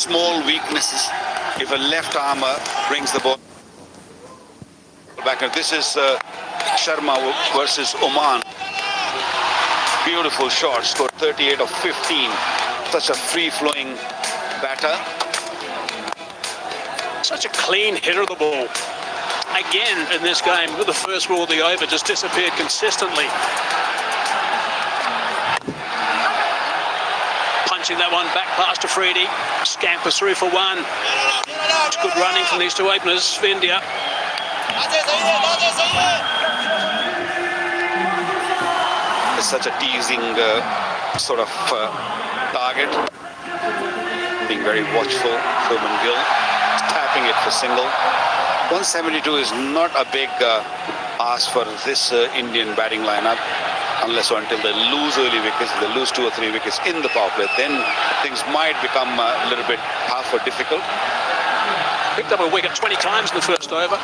small weaknesses. If a left armer brings the ball back, this is Sharma versus Oman. Beautiful shot, scored 38 of 15. Such a free-flowing batter. Such a clean hitter of the ball. Again in this game, with the first ball of the over, just disappeared consistently. Punching that one back past Afridi. Scampers through for one. It's good running from these two openers for India. It's such a teasing sort of target. Being very watchful, Shubman Gill. Tapping it for single. 172 is not a big ask for this Indian batting lineup, unless or until they lose early wickets. If they lose 2 or 3 wickets in the power play, then things might become a little bit tough or difficult. Picked up a wicket 20 times in the first over.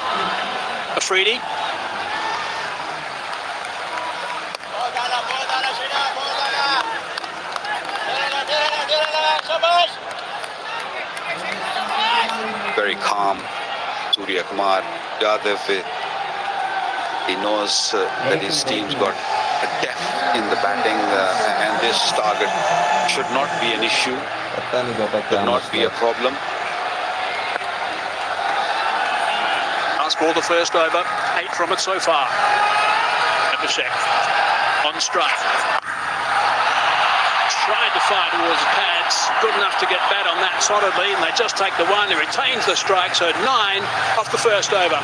Afridi. Very calm. Surya Kumar Yadav, he knows that his team's got a depth in the batting, and this target should not be an issue, should not be a problem. Last ball the first over, 8 from it so far. Abhishek on strike. Tried to fire towards the pads, good enough to get bat on that solidly, and they just take the one. He retains the strike, so 9 off the first over.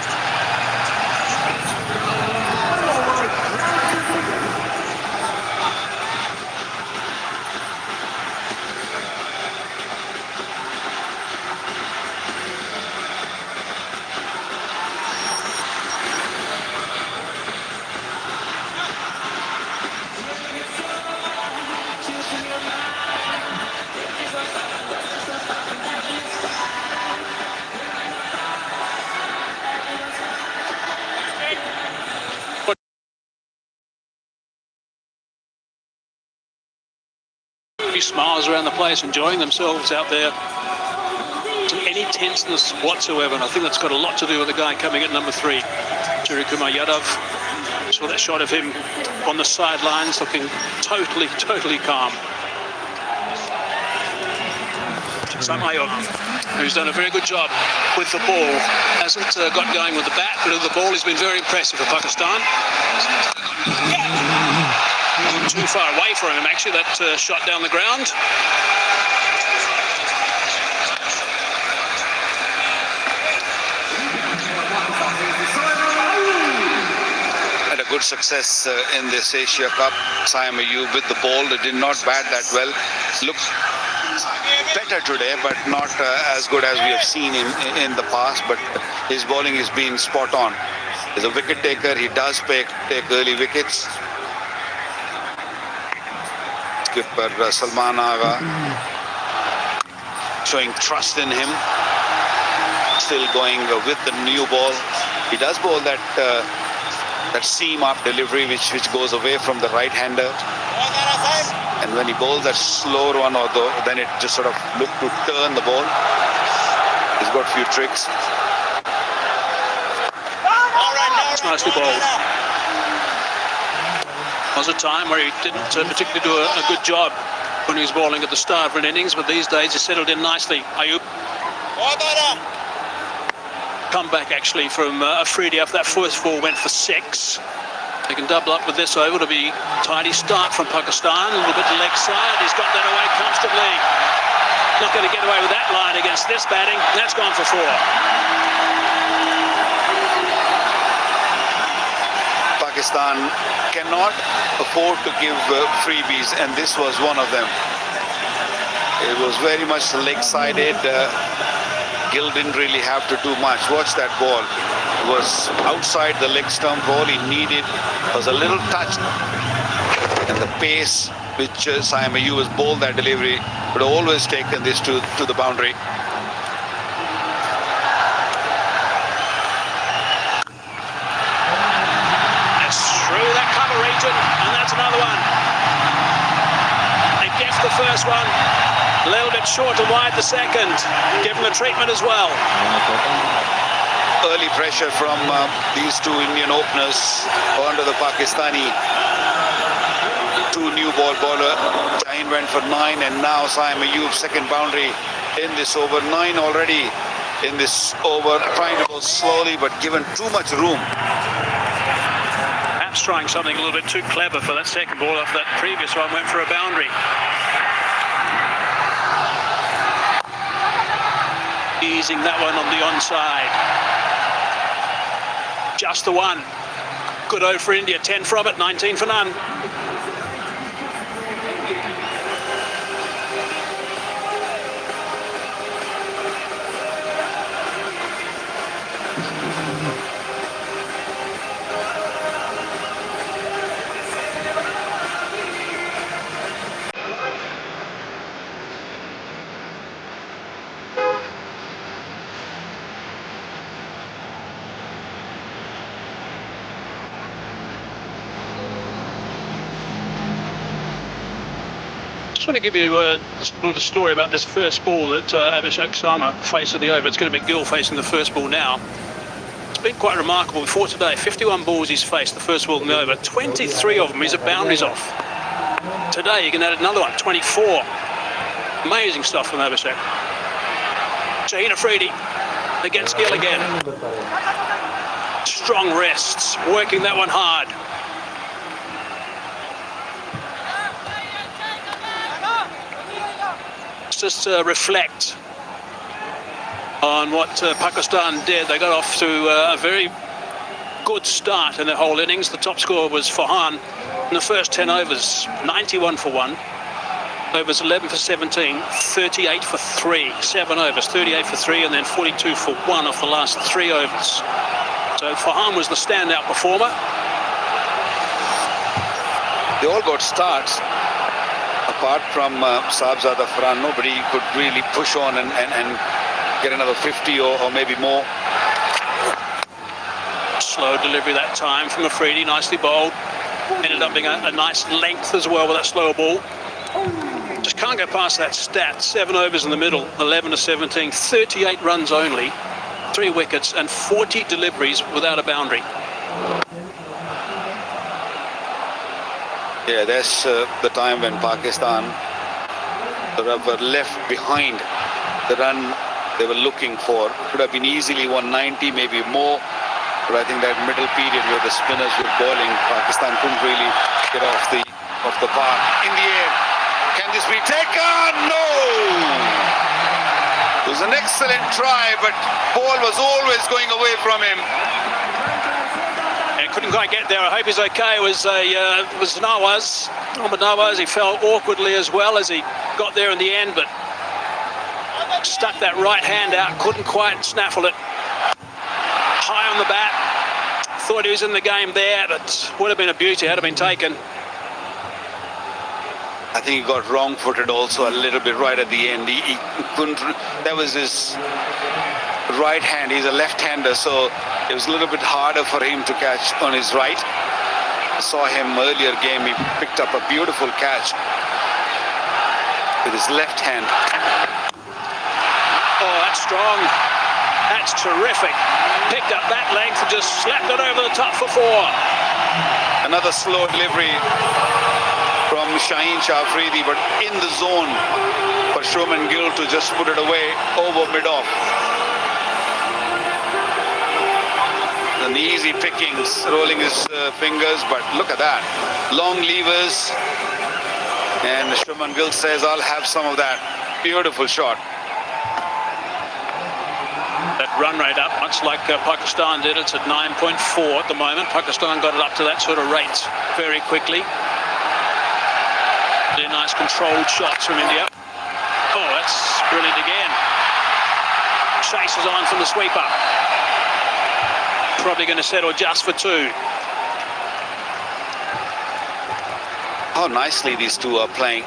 Smiles around the place, enjoying themselves out there. Any tenseness whatsoever, and I think that's got a lot to do with the guy coming at number 3, Kumar Yadav. Saw that shot of him on the sidelines, looking totally calm. Samayok, who's done a very good job with the ball, hasn't got going with the bat, but with the ball he's been very impressive for Pakistan. Too far away from him, actually, that shot down the ground. Had a good success in this Asia Cup. Saim Ayub with the ball, they did not bat that well. Looked better today, but not as good as we have seen in the past. But his bowling has been spot on. He's a wicket taker. He does take early wickets. Skipper Salman Agha showing trust in him, still going with the new ball. He does bowl that seam up delivery which goes away from the right-hander, and when he bowls that slower one, then it just sort of looked to turn the ball. He's got a few tricks. It's nicely bowled. There was a time where he didn't particularly do a good job when he was bowling at the start of an innings, but these days he settled in nicely. Ayub. Come back actually from Afridi after that first ball went for 6. They can double up with this over. It'll be a tidy start from Pakistan. A little bit to leg side. He's got that away comfortably. Not going to get away with that line against this batting. That's gone for 4. Pakistan cannot afford to give freebies, and this was one of them. It was very much leg-sided. Gill didn't really have to do much. Watch that ball. It was outside the leg stump ball. He needed was a little touch, and the pace which Saim Ayub has bowled that delivery would have always taken this to the boundary. Region, and that's another one. They guessed the first one. A little bit short and wide the second. Give him the treatment as well. Early pressure from these two Indian openers onto the Pakistani. Two new bowler. Jain went for 9, and now Saim Ayub second boundary in this over. 9 already in this over. Trying to go slowly, but given too much room. Perhaps trying something a little bit too clever for that second ball after that previous one went for a boundary. Easing that one on the onside. Just the one. Good over for India. 10 from it, 19 for none. I just want to give you a little story about this first ball that Assalam faced at the over. It's going to be Gill facing the first ball now. It's been quite remarkable before today. 51 balls he's faced, the first ball in the over. 23 of them he's at boundaries off. Today you can add another one, 24. Amazing stuff from Abhishek. Shaheen Afridi against Gill again. Strong wrists, working that one hard. Just reflect on what Pakistan did. They got off to a very good start in their whole innings. The top score was Farhan in the first 10 overs, 91 for 1. Overs 11 for 17, 38 for 3. 7 overs, 38 for 3, and then 42 for 1 off the last 3 overs. So Farhan was the standout performer. They all got starts. Apart from Saabzada Farhan, nobody could really push on and get another 50 or maybe more. Slow delivery that time from Afridi, nicely bowled. Ended up being a nice length as well with that slower ball. Just can't go past that stat. 7 overs in the middle, 11 to 17, 38 runs only, 3 wickets and 40 deliveries without a boundary. Yeah, that's the time when Pakistan were left behind the run they were looking for. Could have been easily 190, maybe more. But I think that middle period where the spinners were bowling, Pakistan couldn't really get off the park. In the air, can this be taken? No! It was an excellent try, but ball was always going away from him. Couldn't quite get there. I hope he's okay. It was Nawaz. Ahmed Nawaz, he fell awkwardly as well as he got there in the end, but stuck that right hand out, couldn't quite snaffle it. High on the bat. Thought he was in the game there, but would have been a beauty had it been taken. I think he got wrong-footed also a little bit right at the end. He couldn't. That was his right hand. He's a left-hander, so it was a little bit harder for him to catch on his right. I saw him earlier game. He picked up a beautiful catch with his left hand. Oh, that's strong. That's terrific. Picked up that length and just slapped it over the top for 4. Another slow delivery from Shaheen Afridi, but in the zone for Shubman Gill to just put it away over mid-off. And the easy pickings, rolling his fingers, but look at that. Long levers. And Shubman Gill says, I'll have some of that. Beautiful shot. That run rate up, much like Pakistan did. It's at 9.4 at the moment. Pakistan got it up to that sort of rate very quickly. Really nice controlled shots from India. Oh, that's brilliant again. Chase is on from the sweeper. Probably going to settle just for 2. How nicely these two are playing.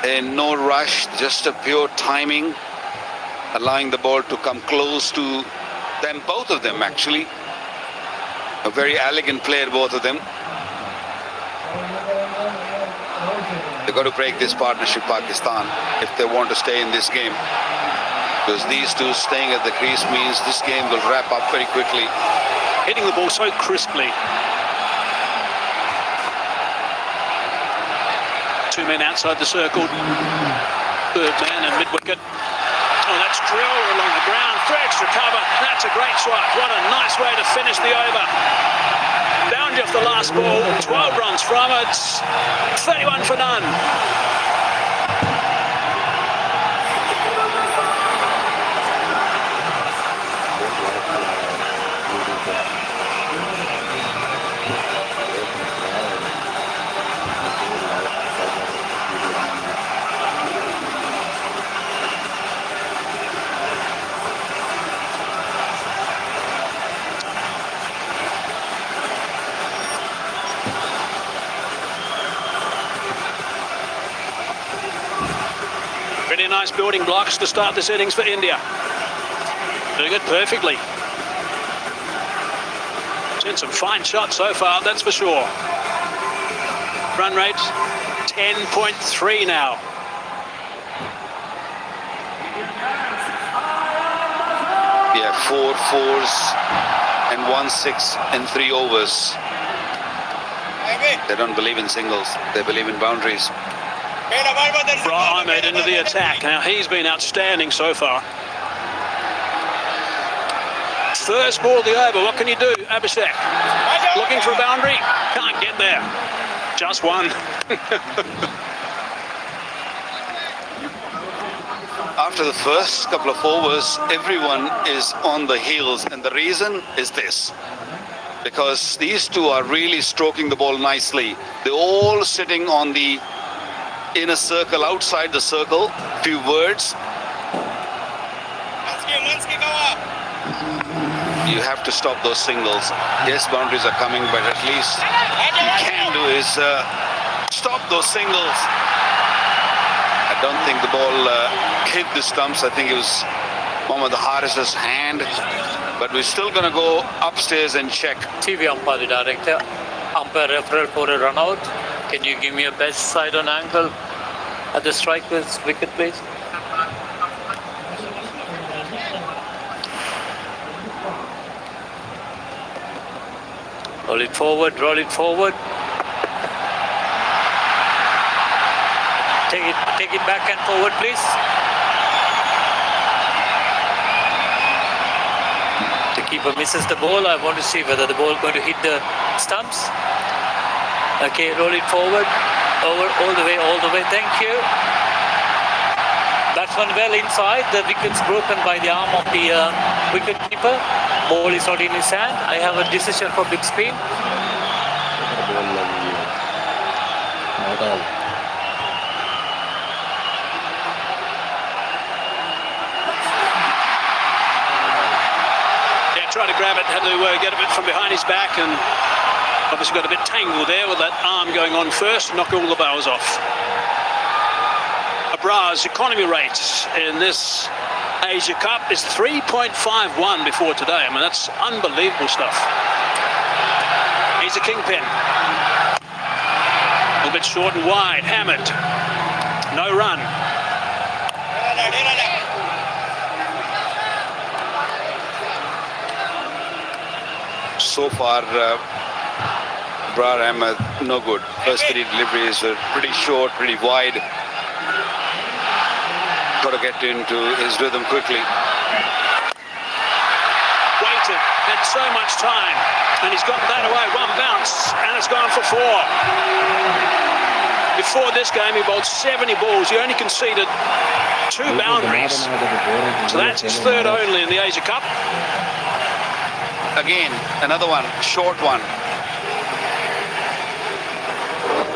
And no rush, just a pure timing, allowing the ball to come close to them, both of them actually. A very elegant player, both of them. They've got to break this partnership, Pakistan, if they want to stay in this game. Because these two staying at the crease means this game will wrap up very quickly. Hitting the ball so crisply. Two men outside the circle. Third man and mid-wicket. Oh, that's drilled along the ground. Threads recover. That's a great shot. What a nice way to finish the over. Boundary off the last ball. 12 runs from it. 31 for none. Pretty nice building blocks to start this innings for India. Doing it perfectly. Seen some fine shots so far, that's for sure. Run rate 10.3 now. Yeah, 4 fours and 1 6 in 3 overs. They don't believe in singles, they believe in boundaries. Ahmed into the attack. Now he's been outstanding so far. First ball of the over, what can you do, Abhishek? Looking for a boundary, can't get there. Just one. After the first couple of overs, everyone is on the heels, and the reason is this. Because these two are really stroking the ball nicely. They're all sitting on the inner circle, outside the circle. Few words. You have to stop those singles. Yes, boundaries are coming, but at least you can do is stop those singles. I don't think the ball hit the stumps. I think it was Mohammad Haris's hand. But we're still going to go upstairs and check. TV umpire, the director. Umpire referral for a run out. Can you give me a best side on angle at the strike wicket, please? Roll it forward, roll it forward. Take it back and forward, please. The keeper misses the ball. I want to see whether the ball is going to hit the stumps. Okay, roll it forward, over, all the way, thank you. Batsman well inside, the wicket's broken by the arm of the wicket keeper. Ball is not in his hand. I have a decision for big screen. Yeah, tried to grab it, had to get a bit from behind his back, and obviously got a bit tangled there with that arm going on first, knock all the bowls off. Abra's economy rate in this Asia Cup is 3.51 before today. I mean, that's unbelievable stuff. He's a kingpin. A little bit short and wide. Hammered. No run. So far, Abrar Ahmed, no good. First 3 deliveries were pretty short, pretty wide. Got to get into his rhythm quickly. Waited, had so much time, and he's got that away. 1 bounce, and it's gone for 4. Before this game, he bowled 70 balls. He only conceded 2 boundaries. So that's his 3rd only in the Asia Cup. Again, another one, short one.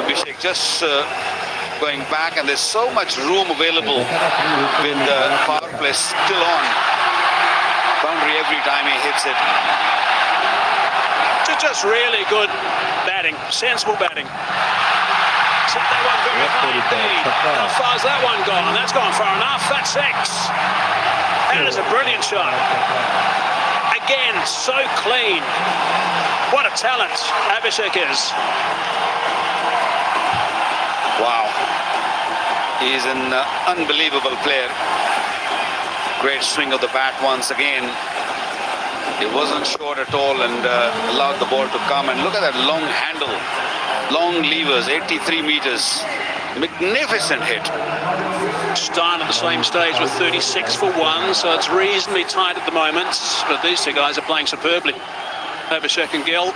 Abhishek just going back, and there's so much room available with the power play still on. Boundary every time he hits it. Just really good batting, sensible batting. Set that one very high. How far's that one gone? That's gone far enough. That's 6. That is a brilliant shot. Again, so clean. What a talent Abhishek is. Wow. He's an unbelievable player. Great swing of the bat once again. It wasn't short at all and allowed the ball to come. And look at that long handle, long levers, 83 meters. Magnificent hit. Stein at the same stage with 36 for 1, so it's reasonably tight at the moment. But these two guys are playing superbly. Abhishek and Gill.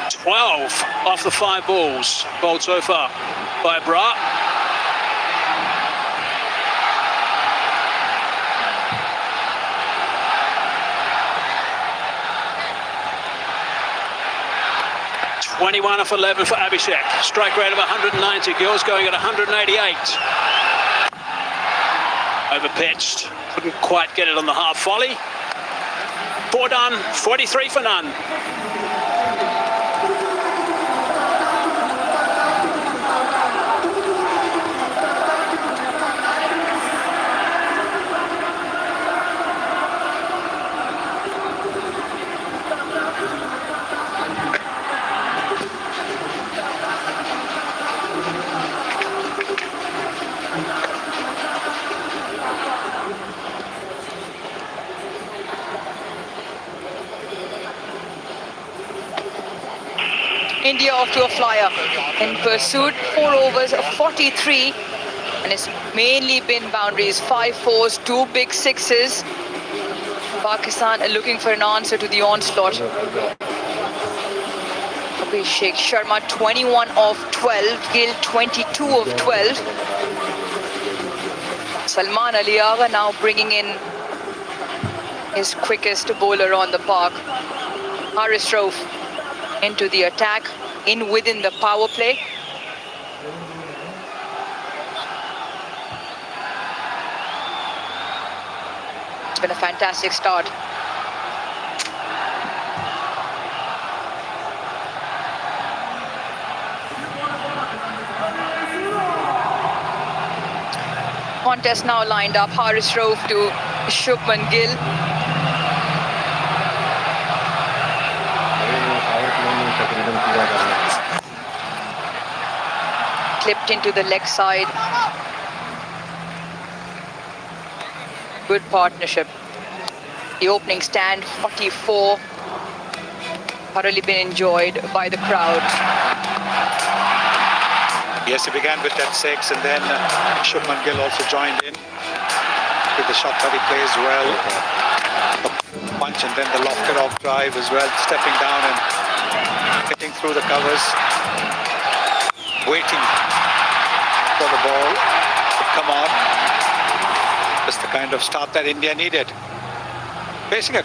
12 off the 5 balls bowled so far by Bra. (21 off 11 for Abhishek. Strike rate of 190. Gill's going at 188. Overpitched. Couldn't quite get it on the half volley. 4 done. 43 for none. India off to a flyer in pursuit. 4 overs of 43, and it's mainly been boundaries. 5 4s, 2 big 6s. Pakistan are looking for an answer to the onslaught. Abhishek Sharma 21 of 12, Gill 22 of 12. Salman Ali Agha now bringing in his quickest bowler on the park. Haris Rauf into the attack, in within the power play. It's been a fantastic start. Contest now lined up. Haris Rauf to Shubman Gill. Clipped into the leg side. Good partnership. The opening stand, 44. Thoroughly been enjoyed by the crowd. Yes, he began with that 6, and then Shubman Gill also joined in with the shot that he plays well. The punch and then the lofted off drive as well, stepping down and hitting through the covers, waiting for the ball to come on. That's the kind of start that India needed. Facing a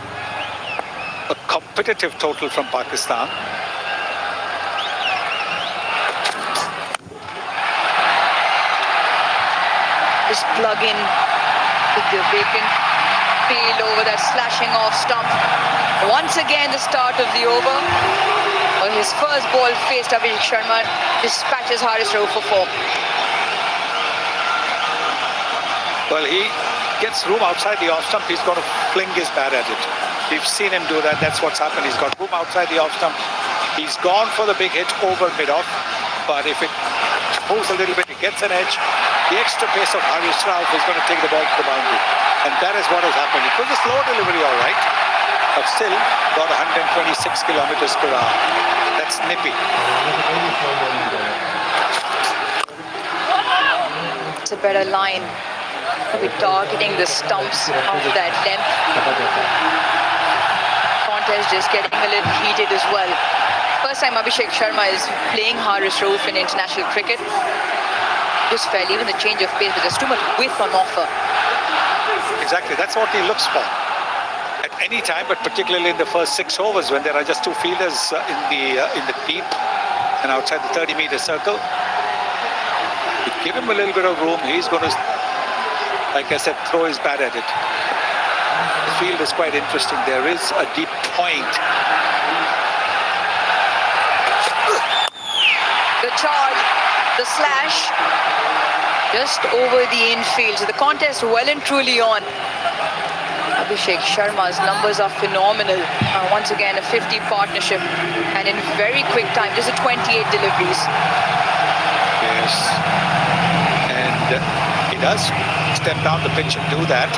competitive total from Pakistan. Just plug in with the vacant field over that slashing off stump. Once again, the start of the over. Well, his first ball faced Abhishek Sharma, dispatches Haris Rauf for 4. Well, he gets room outside the off stump. He's going to fling his bat at it. We've seen him do that. That's what's happened. He's got room outside the off stump. He's gone for the big hit over mid-off. But if it moves a little bit, it gets an edge. The extra pace of Haris Rauf is going to take the ball to the boundary. And that is what has happened. It was a slow delivery, all right. But still, got 126 kilometers per hour. That's nippy. It's a better line. We're targeting the stumps of that length. Contest just getting a little heated as well. First time Abhishek Sharma is playing Haris Rauf in international cricket. Just felt even the change of pace, but there's too much width on offer. Exactly, that's what he looks for. At any time, but particularly in the first 6 overs when there are just 2 fielders in the deep and outside the 30-meter circle. You give him a little bit of room, he's going to, like I said, throw his bat at it. The field is quite interesting. There is a deep point. The charge, the slash, just over the infield. So the contest well and truly on. Abhishek Sharma's numbers are phenomenal. Once again, a 50 partnership, and in very quick time, just a 28 deliveries. Yes. And he does step down the pitch and do that.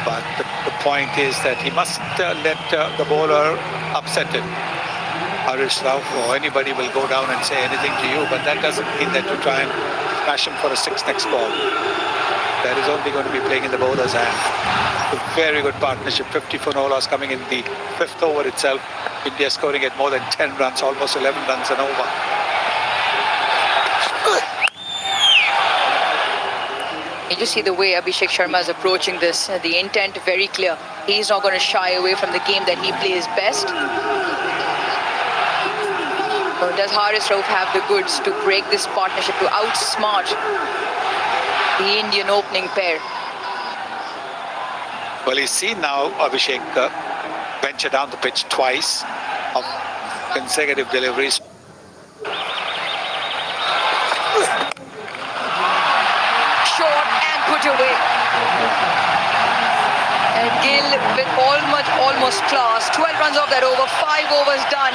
But the point is that he mustn't let the bowler upset him. Harish Rao or anybody will go down and say anything to you, but that doesn't mean that you try and smash him for a 6 next ball. That is only going to be playing in the bowler's hand. A very good partnership, 50 for no loss coming in the 5th over itself. India scoring at more than 10 runs, almost 11 runs an over. You just see the way Abhishek Sharma is approaching this. The intent very clear. He's not going to shy away from the game that he plays best. So does Haris Rauf have the goods to break this partnership, to outsmart the Indian opening pair? Well, he's seen now Abhishek venture down the pitch twice of consecutive deliveries. Short and put away. And Gill with almost class. 12 runs off that over, 5 overs done,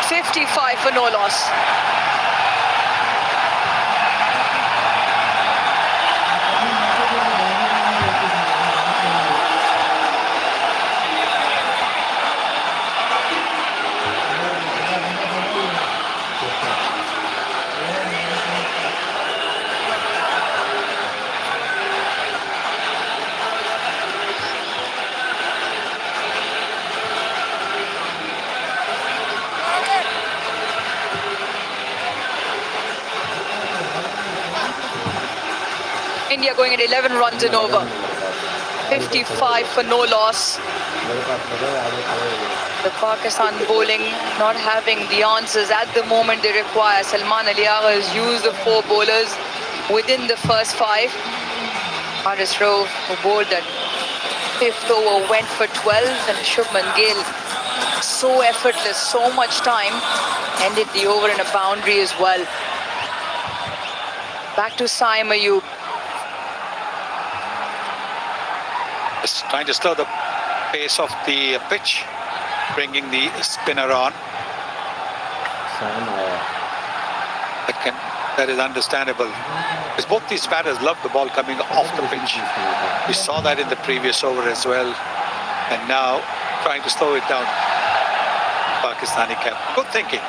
55 for no loss. India going at 11 runs and over. 55 for no loss. The Pakistan bowling not having the answers at the moment they require. Salman Ali Agha has used the 4 bowlers within the first 5. Haris Rauf, who bowled that 5th over, went for 12, and Shubman Gill, so effortless, so much time, ended the over in a boundary as well. Back to Saim Ayub. Just trying to slow the pace of the pitch, bringing the spinner on. That is understandable, because both these batters love the ball coming off the pitch. We saw that in the previous over as well, and now trying to slow it down. Pakistani cap. Good thinking.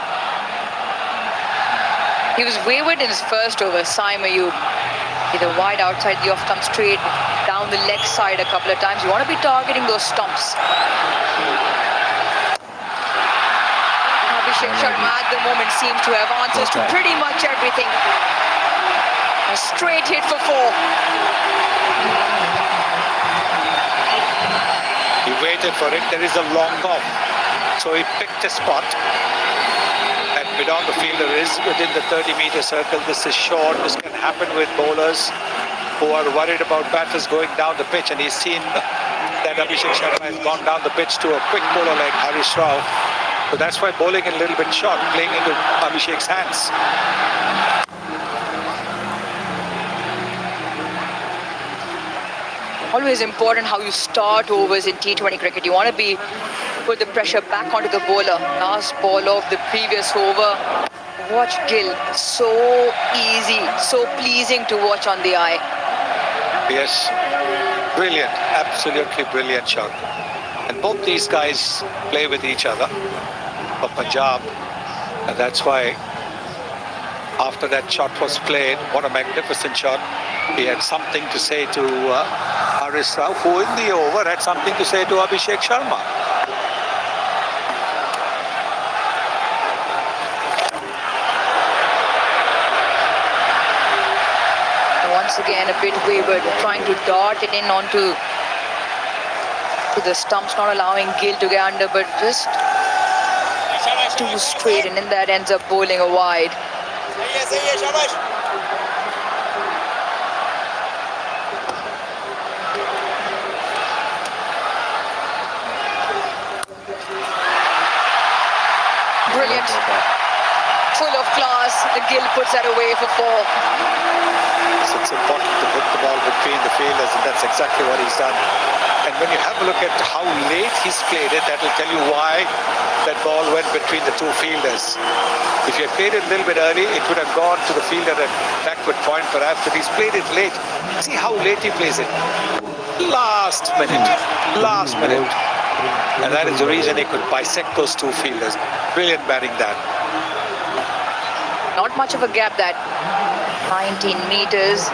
He was wayward in his first over, Saim Ayub. Either wide outside the off stump, straight down the leg side a couple of times. You want to be targeting those stumps. Abhishek Sharma at the moment seems to have answers to pretty much everything. A straight hit for 4. He waited for it. There is a long off, so he picked a spot. And mid-on the fielder is within the 30-meter circle. This is short. This can happen with bowlers who are worried about batters going down the pitch, and he's seen that Abhishek Sharma has gone down the pitch to a quick bowler like Harish Rao. So that's why bowling a little bit short, playing into Abhishek's hands. Always important how you start overs in T20 cricket. You want to put the pressure back onto the bowler. Last ball of the previous over. Watch Gill. So easy, so pleasing to watch on the eye. Yes, brilliant, absolutely brilliant shot. And both these guys play with each other for Punjab, and that's why after that shot was played, what a magnificent shot. He had something to say to Haris Rao, who in the over had something to say to Abhishek Sharma. Once again a bit wayward, trying to dart it in onto the stumps, not allowing Gill to get under, but just too straight, and in that ends up bowling a wide. Brilliant. Full of class. Gill puts that away for 4. So it's important to put the ball between the fielders, and that's exactly what he's done. And when you have a look at how late he's played it, that will tell you why that ball went between the two fielders. If he had played it a little bit early, it would have gone to the fielder at backward point perhaps, but he's played it late. See how late he plays it. Last minute. And that is the reason he could bisect those two fielders. Brilliant batting that. Not much of a gap, that 19 meters.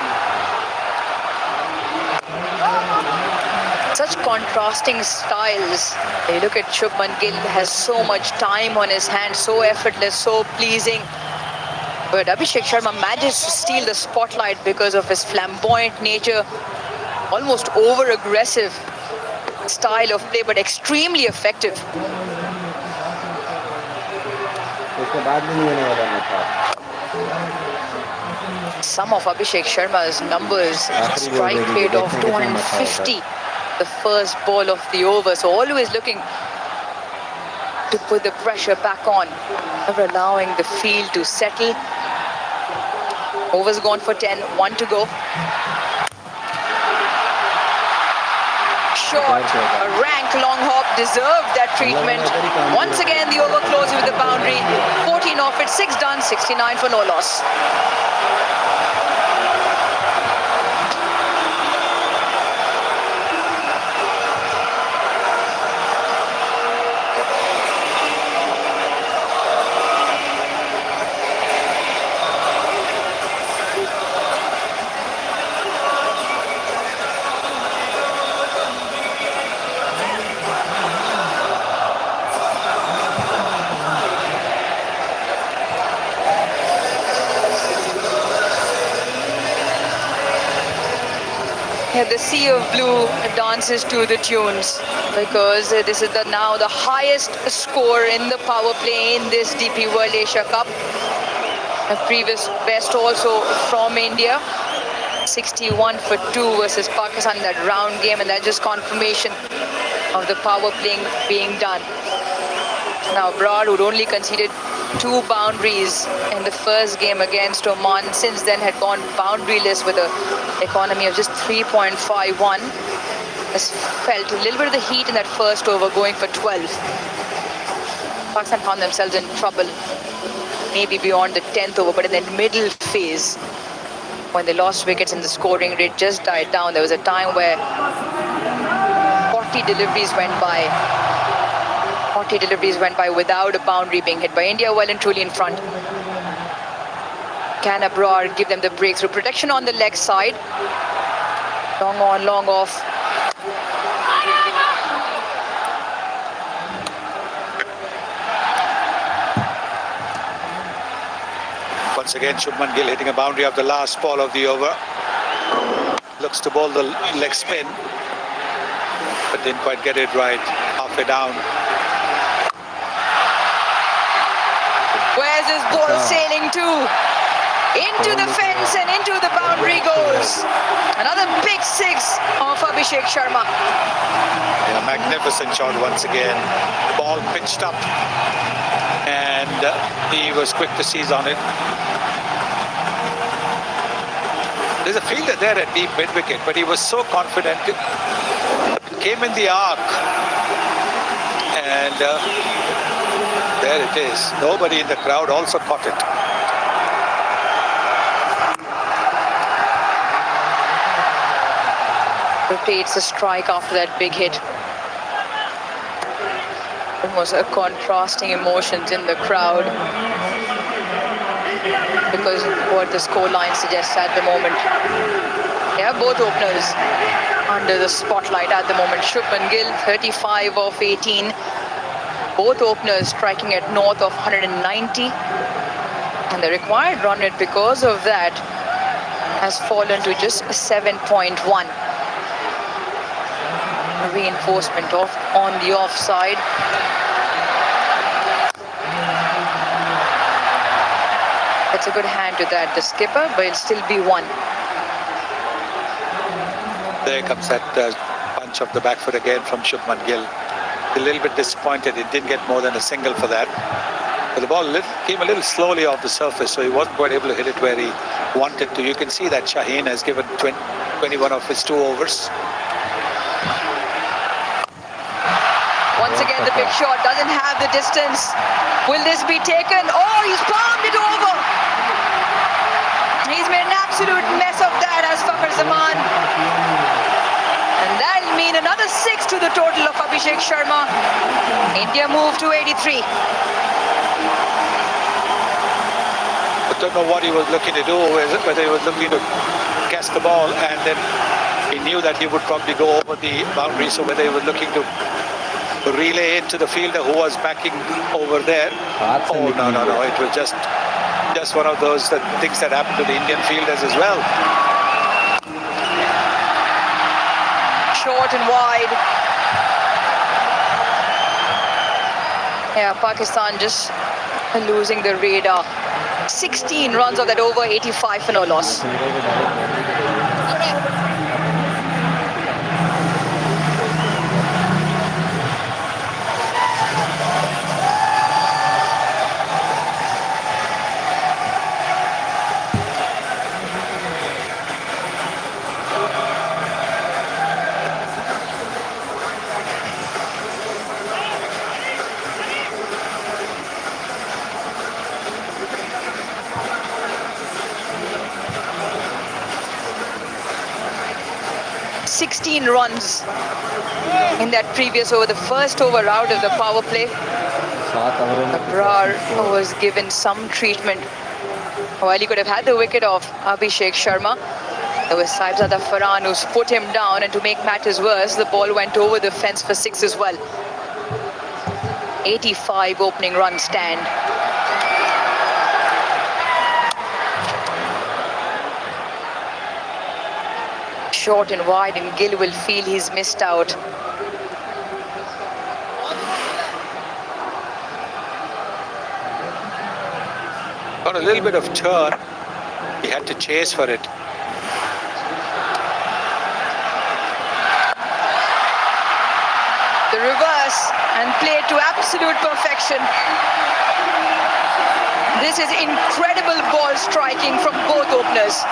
Such contrasting styles. You look at Shubman Gill, has so much time on his hands, so effortless, so pleasing. But Abhishek Sharma manages to steal the spotlight because of his flamboyant nature, almost over-aggressive style of play, but extremely effective. Some of Abhishek Sharma's numbers, strike rate of 250, the first ball of the over, so always looking to put the pressure back on, never allowing the field to settle. Overs gone for 10, 1 to go. Short, a rank long hop, deserved that treatment. Once again, the over closes with the boundary. 14 off it, 6 done, 69 for no loss. The sea of blue dances to the tunes, because this is now the highest score in the power play in this DP World Asia Cup. A previous best also from India, 61 for 2 versus Pakistan in that round game, and that's just confirmation of the power playing being done. Now Abrar, who'd only conceded 2 boundaries in the first game against Oman, since then had gone boundaryless with an economy of just 3.51. Has felt a little bit of the heat in that first over, going for 12. Pakistan found themselves in trouble maybe beyond the 10th over, but in the middle phase, when they lost wickets and the scoring rate just died down, there was a time where 40 deliveries went by. 40 deliveries went by without a boundary being hit by India, well and truly in front. Can Abrar give them the breakthrough? Protection on the leg side. Long on, long off. Once again, Shubman Gill hitting a boundary of the last ball of the over. Looks to bowl the leg spin, but didn't quite get it right. Halfway down. Where's this ball sailing to? Into the fence and into the boundary goes. Another big 6 of Abhishek Sharma. A magnificent shot once again. Ball pitched up, and he was quick to seize on it. There's a fielder there at deep mid-wicket, but he was so confident. It came in the arc, and there it is. Nobody in the crowd also caught it. Rotates a strike after that big hit. Almost a contrasting emotions in the crowd, because what the scoreline suggests at the moment. Yeah, both openers under the spotlight at the moment. Shubman Gill, 35 of 18. Both openers striking at north of 190. And the required run rate because of that has fallen to just 7.1. Reinforcement on the offside. That's a good hand to that, the skipper, but it'll still be 1. There comes that punch of the back foot again from Shubman Gill. A little bit disappointed, it didn't get more than a single for that. But the ball came a little slowly off the surface, so he wasn't quite able to hit it where he wanted to. You can see that Shaheen has given 21 of his 2 overs. Once again, the big shot doesn't have the distance. Will this be taken? Oh, he's palmed it over. He's made an absolute mess of that as Fakhar Zaman. And that'll mean another 6 to the total of Abhishek Sharma. India move to 83. I don't know what he was looking to do, whether he was looking to catch the ball and then he knew that he would probably go over the boundary, so whether he was looking to relay it to the fielder who was backing over there. Oh, no. It was just one of those things that happened to the Indian fielders as well. Short and wide. Yeah, Pakistan just losing the radar. 16 runs of that over, 85 for no loss. 16 runs in that previous over, the first over out of the power play. Abrar was given some treatment. While he could have had the wicket of Abhishek Sharma, there was Saibzada Farhan who's put him down, and to make matters worse, the ball went over the fence for 6 as well. 85 opening run stand. Short and wide, and Gill will feel he's missed out. Got a little bit of turn. He had to chase for it. The reverse and played to absolute perfection. This is incredible ball striking from both openers.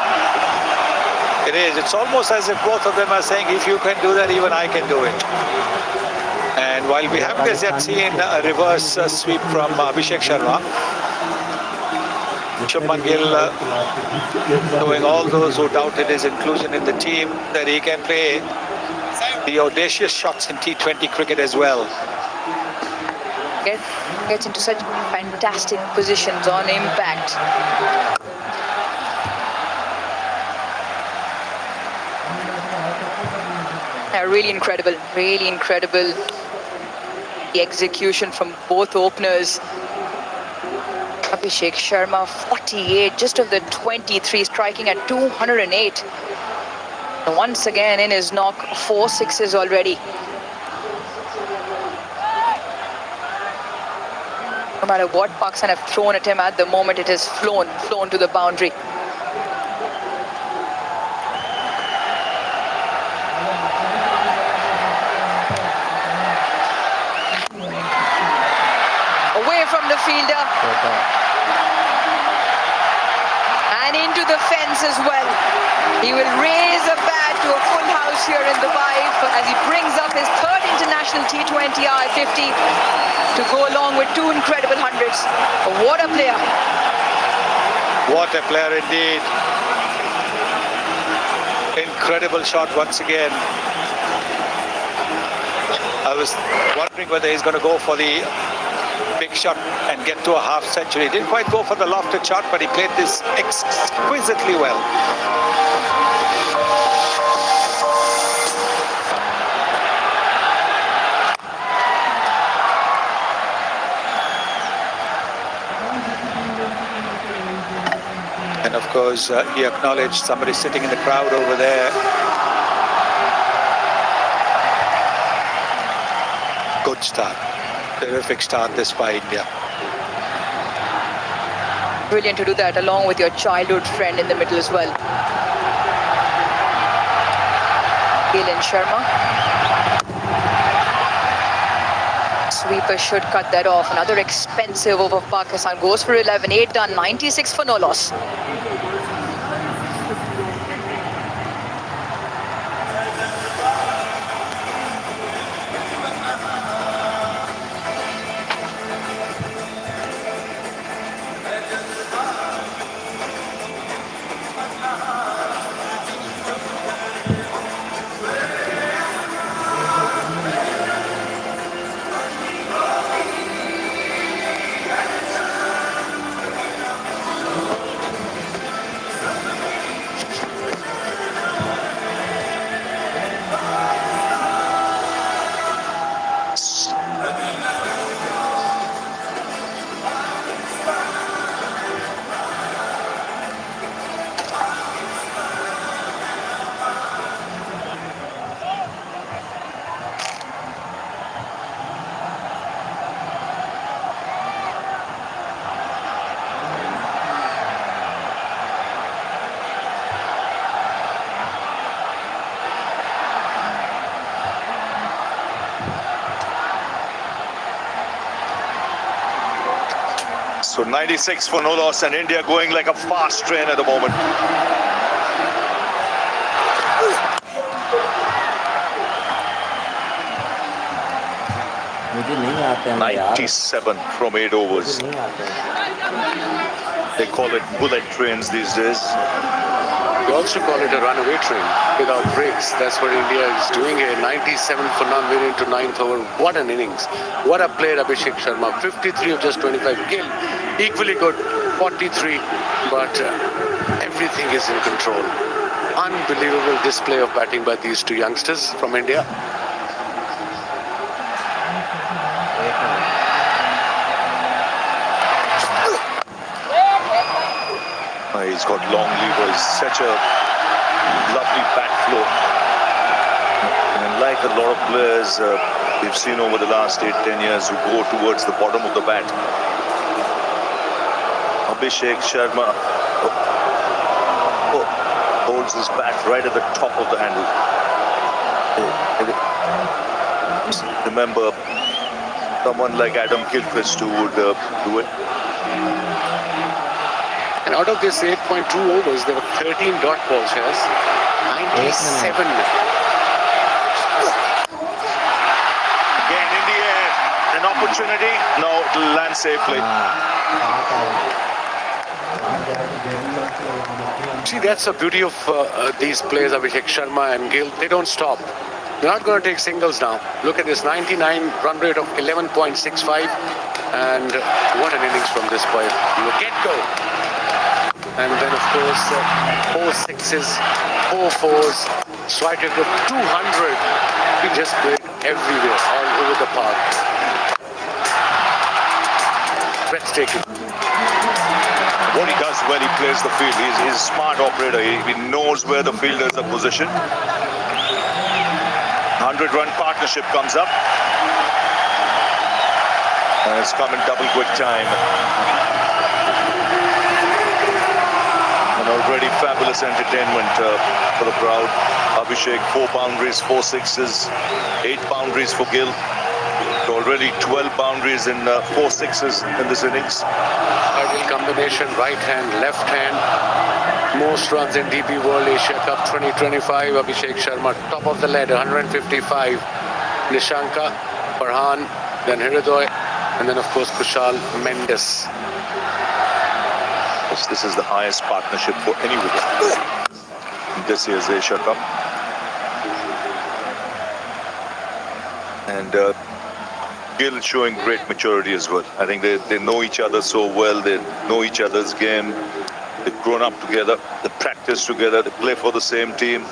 It is. It's almost as if both of them are saying, if you can do that, even I can do it. And while we haven't as yet seen a reverse sweep from Abhishek Sharma, Shubman Gill showing all those who doubted his inclusion in the team that he can play the audacious shots in T20 cricket as well. Gets into such fantastic positions on impact. Really incredible. The execution from both openers. Abhishek Sharma, 48, just of the 23, striking at 208. And once again in his knock, 4 sixes already. No matter what Pakistan have thrown at him at the moment, it has flown to the boundary. From the fielder and into the fence as well. He will raise a bat to a full house here in Dubai as he brings up his 3rd international T20 I-50 to go along with 2 incredible hundreds. What a player. What a player indeed. Incredible shot once again. I was wondering whether he's going to go for the big shot and get to a half century. Didn't quite go for the lofted shot, but he played this exquisitely well. And of course, he acknowledged somebody sitting in the crowd over there. Good start. Terrific start this by India. Brilliant to do that along with your childhood friend in the middle as well. Gill and Sharma. sweeper should cut that off. Another expensive over for Pakistan. Goes for 11, 8 done, 96 for no loss. So 96 for no loss, and India going like a fast train at the moment. मुझे नहीं आते हैं यार 97 from 8 overs. नहीं आते हैं They call it bullet trains these days. We also call it a runaway train without breaks. That's what India is doing here. 97 for none, we're into 9th over. What an innings. What a player, Abhishek Sharma. 53 of just 25. Gill, equally good, 43. But everything is in control. Unbelievable display of batting by these two youngsters from India. He's got long levers, such a lovely bat flow. And like a lot of players we've seen over the last 8-10 years who go towards the bottom of the bat, Abhishek Sharma holds his bat right at the top of the handle. Remember, someone like Adam Gilchrist who would do it. And out of this 8.2 overs, there were 13 dot balls, yes. 97. Again in the air, an opportunity. No, it'll land safely. See, that's the beauty of these players, Abhishek Sharma and Gill. They don't stop. They're not going to take singles now. Look at this 99 run rate of 11.65. And what an innings from this boy. Get-go. And then, of course, 4 sixes, 4 fours, strike rate of 200. He just played everywhere, all over the park. Breathtaking. What he does when he plays the field, he's a smart operator. He knows where the fielders are positioned. 100-run partnership comes up. And it's come in double quick time. And already fabulous entertainment for the crowd. Abhishek, 4 boundaries, 4 sixes, 8 boundaries for Gill. Already 12 boundaries in 4 sixes in this innings. Ideal combination, right hand, left hand. Most runs in DP World Asia Cup 2025. Abhishek Sharma, top of the ladder, 155. Nishanka, Farhan, then Hridoy, and then of course Kushal Mendes. This is the highest partnership for any wicket in this year's Asia Cup. And Gill showing great maturity as well. I think they know each other so well. They know each other's game. They've grown up together. They practice together. They play for the same team.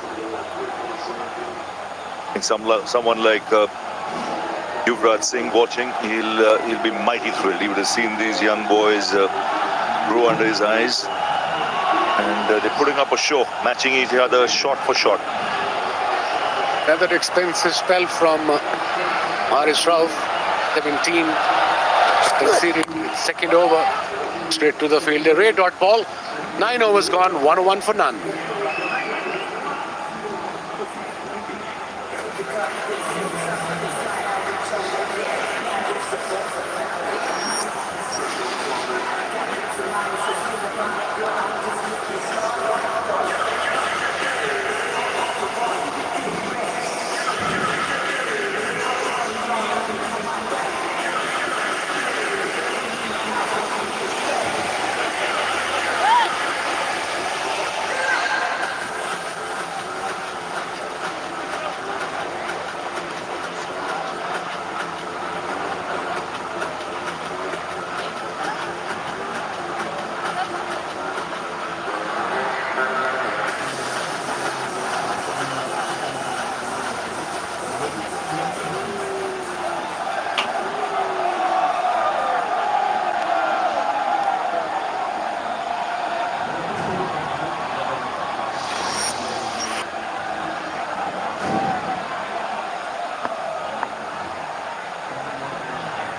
And someone like Yuvraj Singh watching, he'll be mighty thrilled. He would have seen these young boys grow under his eyes. And they're putting up a show, matching each other shot for shot. Another expensive spell from Haris Rauf, 17, conceded second over, straight to the field. A rare dot ball, 9 overs gone, 101 for none.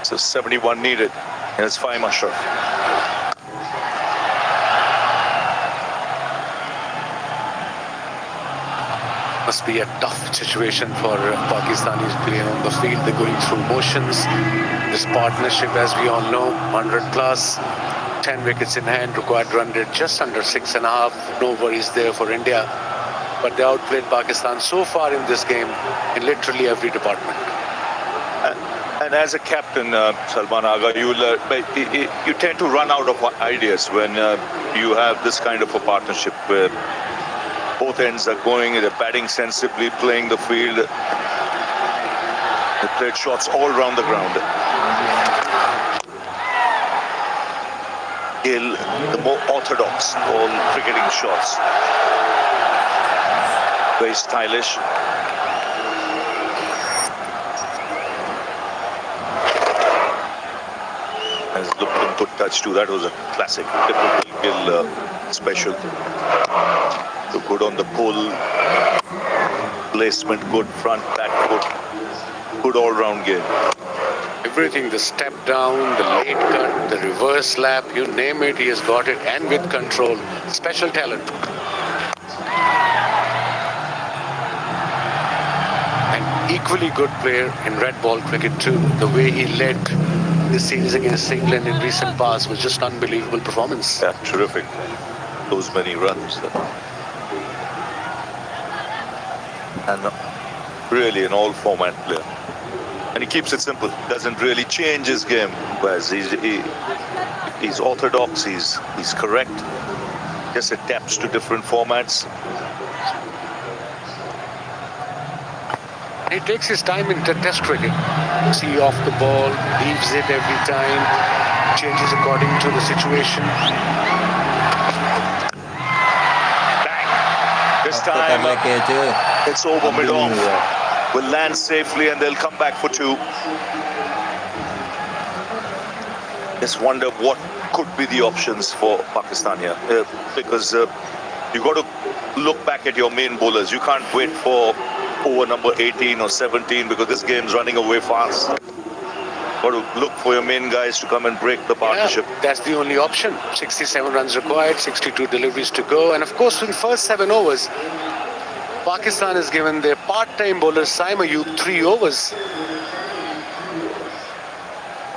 So 71 needed. And it's 5 Ashraf. Must be a tough situation for Pakistanis playing on the field. They're going through motions. This partnership, as we all know, 100 plus, 10 wickets in hand, required run rate just under 6.5. No worries there for India. But they outplayed Pakistan so far in this game in literally every department. And as a captain, Salman Agha, you tend to run out of ideas when you have this kind of a partnership where both ends are going, they're batting sensibly, playing the field. They played shots all around the ground. Gill, the more orthodox, all cricketing shots. Very stylish. Has looked in good touch too. That was a classic typical Gill special. So good on the pull, placement good, front, back foot, good all-round game. Everything, the step down, the late cut, the reverse slap, you name it, he has got it, and with control. Special talent. An equally good player in red ball cricket too. The way he led this series against England in recent past was just unbelievable performance. Yeah, terrific. Those many runs. And really an all-format player. And he keeps it simple. Doesn't really change his game. Whereas he's orthodox, he's correct. Just adapts to different formats. He takes his time in test cricket. See off the ball, leaves it every time, changes according to the situation. Bang! This time it's over mid-off. Will land safely and they'll come back for 2. Just wonder what could be the options for Pakistan here, because you got to look back at your main bowlers. You can't wait for over number 18 or 17 because this game's running away fast. Got to look for your main guys to come and break the partnership. Yeah, that's the only option. 67 runs required, 62 deliveries to go, and of course in the first 7 overs Pakistan has given their part-time bowler Saim Ayub 3 overs.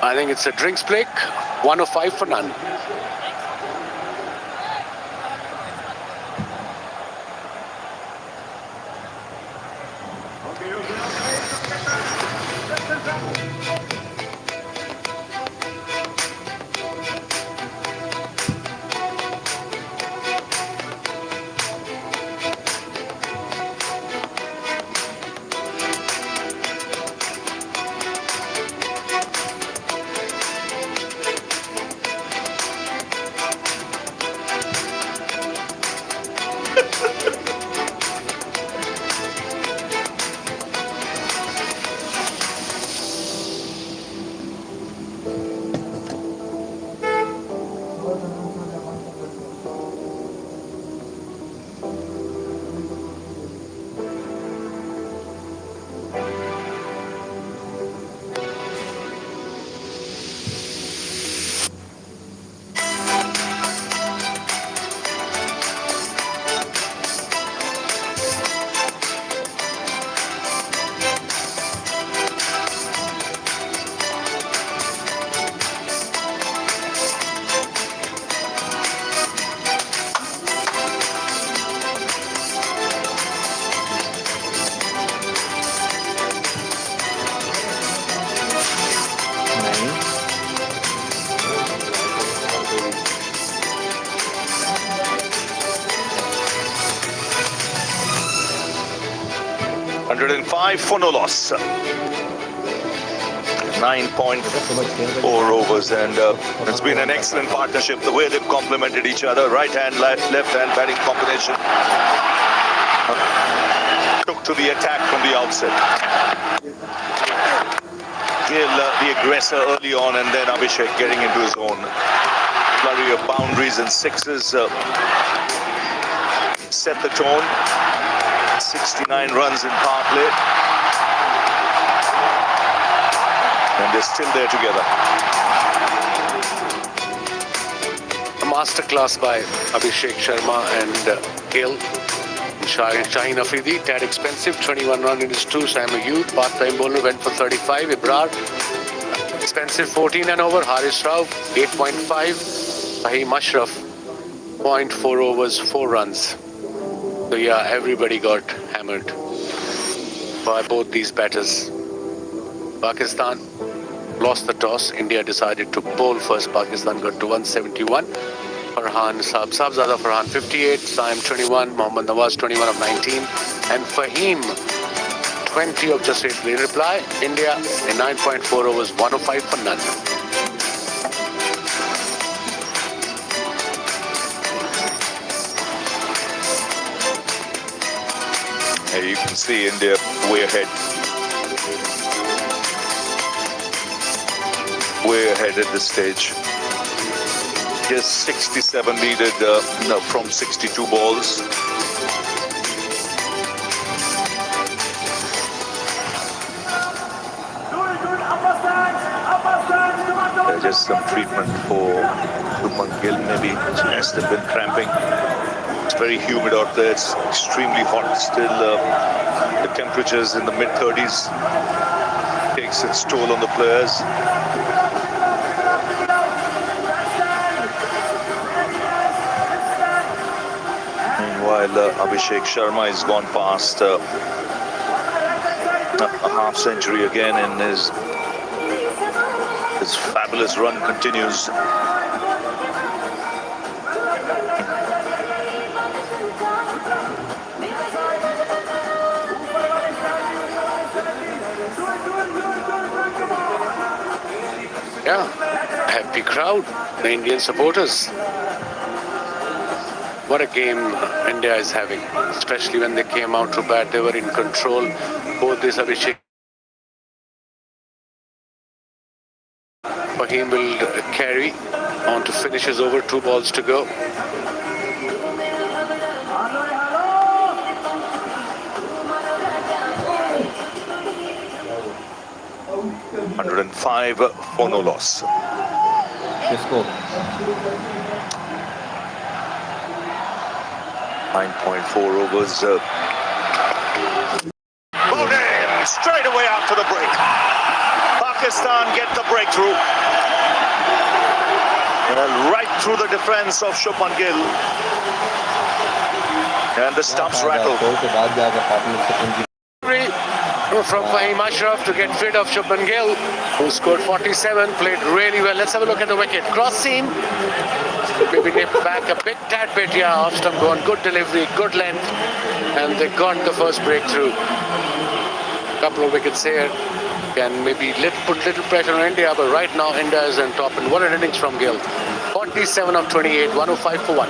I think it's a drinks break, 105 for none. For no loss. 9.4 overs, and it's been an excellent partnership. The way they've complemented each other, right hand, left hand batting combination. Took to the attack from the outset. Gill, the aggressor early on, and then Abhishek getting into his own. Flurry of boundaries and sixes set the tone. 69 runs in power play. and they're still there together. A masterclass by Abhishek Sharma and Gill. Shaheen Afridi, tad expensive, 21 run in his 2. Sam Ayub, part-time bowler, went for 35. Ibrar, expensive, 14 and over. Haris Rauf, 8.5. Fahim Ashraf, 0.4 overs, 4 runs. So yeah, everybody got hammered by both these batters. Pakistan lost the toss. India decided to bowl first. Pakistan got to 171. Farhan Sabzada Farhan 58, Saim 21, Mohammad Nawaz 21 of 19, and Fahim 20 of just 8. In reply, India in 9.4 overs, 105 for none. Here you can see India way ahead. Way ahead at this stage. Just 67 needed from 62 balls. Just some treatment for Shubman Gill, maybe chest has been cramping. It's very humid out there. It's extremely hot still. The temperatures in the mid-30s takes its toll on the players. Meanwhile, Abhishek Sharma has gone past a half century again, and his fabulous run continues. Yeah, happy crowd, the Indian supporters. What a game India is having, especially when they came out to bat. They were in control. Both this Abhishek Fahim will carry on to finish his over. 2 balls to go. $105 for no loss. Let's go. 9.4 overs. Bowling straight away after the break. Pakistan get the breakthrough. Right through the defense of Shubman Gill. And the stumps rattle. From Fahim Ashraf to get rid of Shubman Gill, who scored 47, played really well. Let's have a look at the wicket. Cross seam. Maybe nipped back a bit, tad bit, yeah. Off stump gone. Good delivery, good length. And they got the first breakthrough. Couple of wickets here. Can maybe put little pressure on India, but right now India is on top. And what an innings from Gill. 47 of 28, 105 for 1.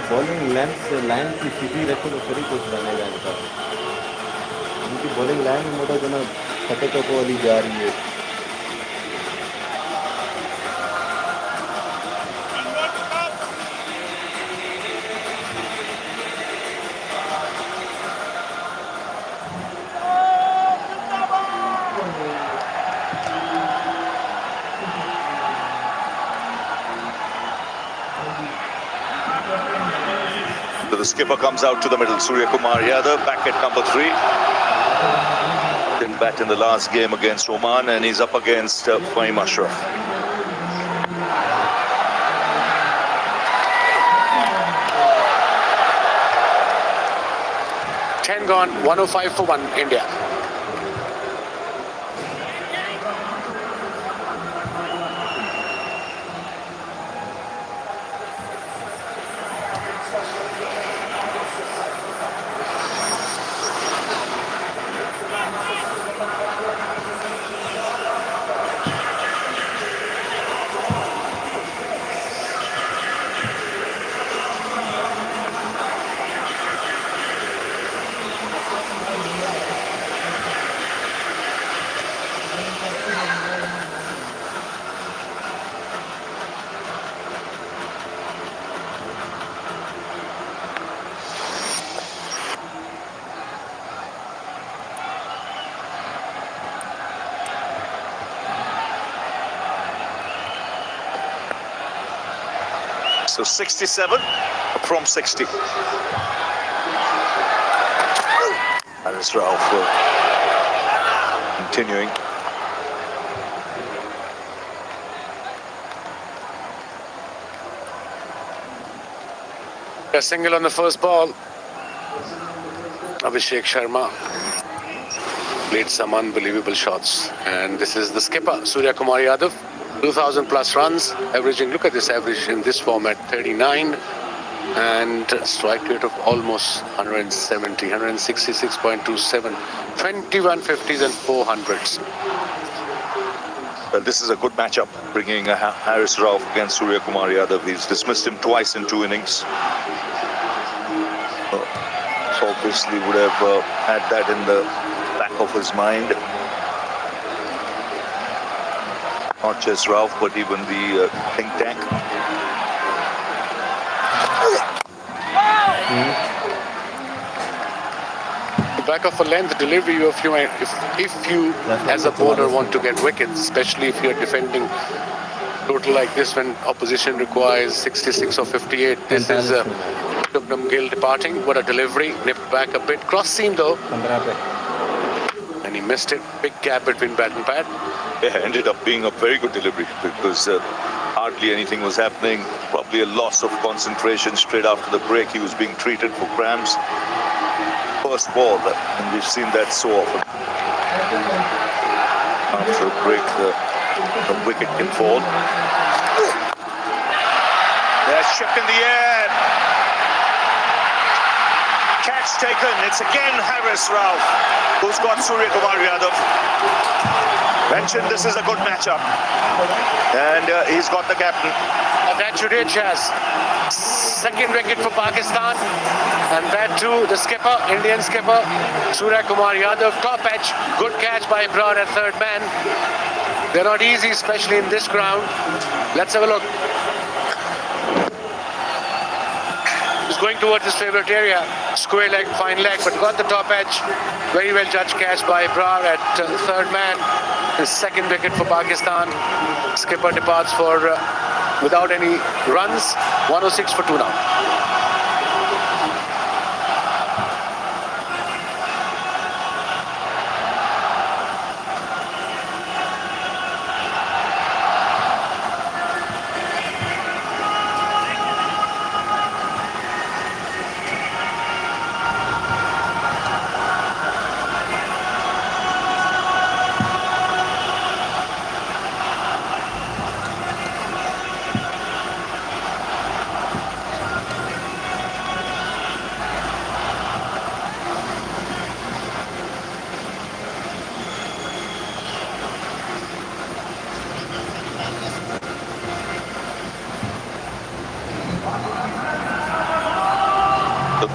Bowling line की सीधी रखे तो फिर कुछ बनेगा इनका. उनकी bowling line मोटा जो ना फटे टको वाली जा रही है. So the skipper comes out to the middle. Surya Kumar Yadav back at number 3. Didn't bat in the last game against Oman, and he's up against Fahim Ashraf. Gone, 105 for 1, India. So 67 from 60. Haris Rauf continuing. A single on the first ball. Abhishek Sharma played some unbelievable shots. And this is the skipper, Surya Kumar Yadav. 2,000 plus runs, averaging, look at this average in this format, 39. And strike rate of almost 170, 166.27. 21 50s and 400s. Well, this is a good matchup, bringing Haris Rauf against Surya Kumar Yadav. He's dismissed him twice in 2 innings. So obviously would have had that in the back of his mind. Not just Rauf, but even the think tank. Back of a length delivery, if you as a bowler want to get wickets, especially if you're defending total like this when opposition requires 66 or 58. This is Shubman Gill departing. What a delivery. Nipped back a bit. Cross seam though. And he missed it. Big gap between bat and pad. Yeah, ended up being a very good delivery because hardly anything was happening. Probably a loss of concentration straight after the break. He was being treated for cramps. First ball, and we've seen that so often. After a break, the wicket can fall. There's chipped in the air. Catch taken. It's again Haris Rauf who's got Surya Kumar Yadav. Mentioned this is a good matchup. And he's got the captain. That should hit, Shaz. Second wicket for Pakistan. And that too, the skipper, Indian skipper, Surya Kumar Yadav. Top edge. Good catch by Broad at third man. They're not easy, especially in this ground. Let's have a look. He's going towards his favorite area. Square leg, fine leg, but got the top edge. Very well judged catch by Broad at third man. His second wicket for Pakistan. Skipper departs for without any runs. 106 for 2 now.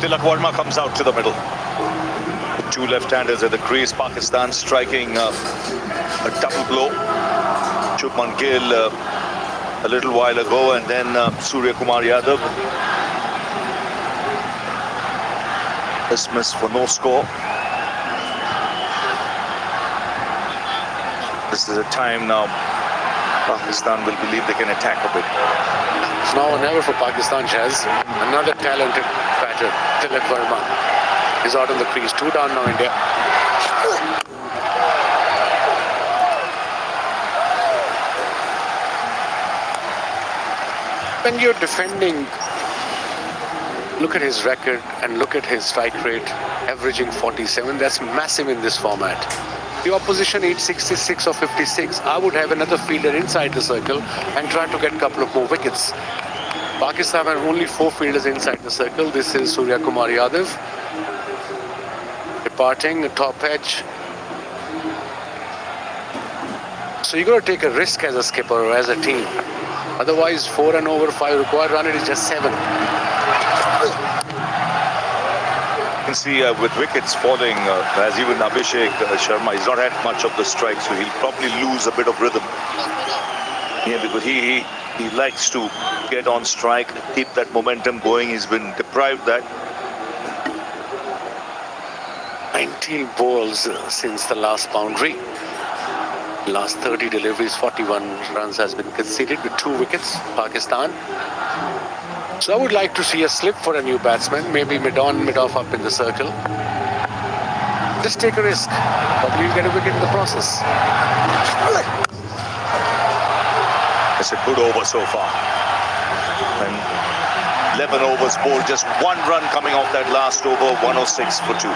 Tilak Verma comes out to the middle. The 2 left-handers at the crease. Pakistan striking a double blow. Shubman Gill a little while ago, and then Surya Kumar Yadav. Dismiss for no score. This is a time now Pakistan will believe they can attack a bit. It's now or never for Pakistan, Shaz. Another talented batter, Tilak Verma, is out on the crease. 2 down now, India. When you're defending, look at his record and look at his strike rate, averaging 47. That's massive in this format. The opposition needs 66 or 56. I would have another fielder inside the circle and try to get a couple of more wickets. Pakistan have only 4 fielders inside the circle. This is Surya Kumar Yadav. Departing, the top edge. So you got to take a risk as a skipper or as a team. Otherwise, 4 and over 5 required run, it is just 7. You can see with wickets falling, as even Abhishek Sharma, he's not had much of the strike, so he'll probably lose a bit of rhythm. Yeah, because he likes to get on strike, keep that momentum going. He's been deprived that. 19 balls since the last boundary. Last 30 deliveries, 41 runs has been conceded with 2 wickets, Pakistan. So I would like to see a slip for a new batsman, maybe mid-on, mid-off up in the circle. Just take a risk. Probably you get a wicket in the process. It's a good over so far. And 11 overs bowled, just 1 run coming off that last over, 106 for 2.